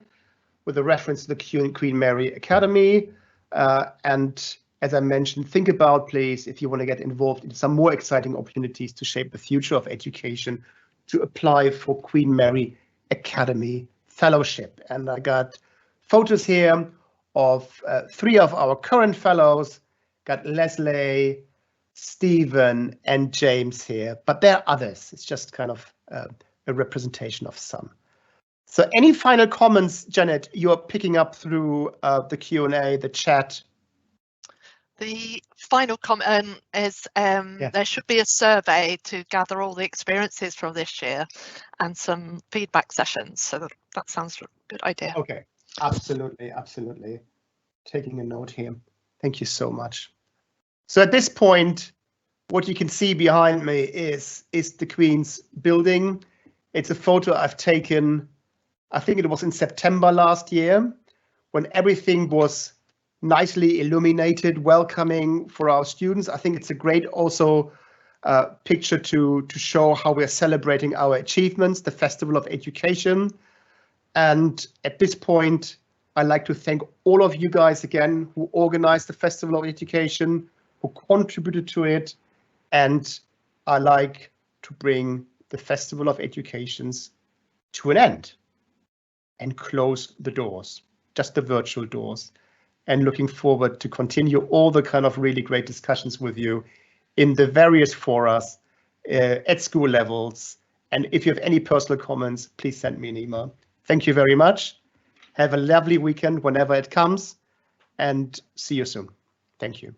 with a reference to the Queen Mary Academy. And as I mentioned, think about, please, if you want to get involved in some more exciting opportunities to shape the future of education, to apply for Queen Mary Academy Fellowship. And I got photos here of 3 of our current fellows, got Leslie, Stephen, and James here, but there are others. It's just kind of a representation of some. So any final comments, Janet? You're picking up through the Q&A, the chat. The final comment is there should be a survey to gather all the experiences from this year and some feedback sessions. So that sounds a good idea. Okay, absolutely, absolutely. Taking a note here. Thank you so much. So at this point, what you can see behind me is the Queen's building. It's a photo I've taken, I think it was in September last year, when everything was nicely illuminated, welcoming for our students. I think it's a great also picture to show how we're celebrating our achievements, the Festival of Education. And at this point, I'd like to thank all of you guys again who organized the Festival of Education, who contributed to it. And I like to bring the Festival of Educations to an end and close the doors, just the virtual doors. And looking forward to continue all the kind of really great discussions with you in the various forums at school levels. And if you have any personal comments, please send me an email. Thank you very much. Have a lovely weekend whenever it comes, and see you soon. Thank you.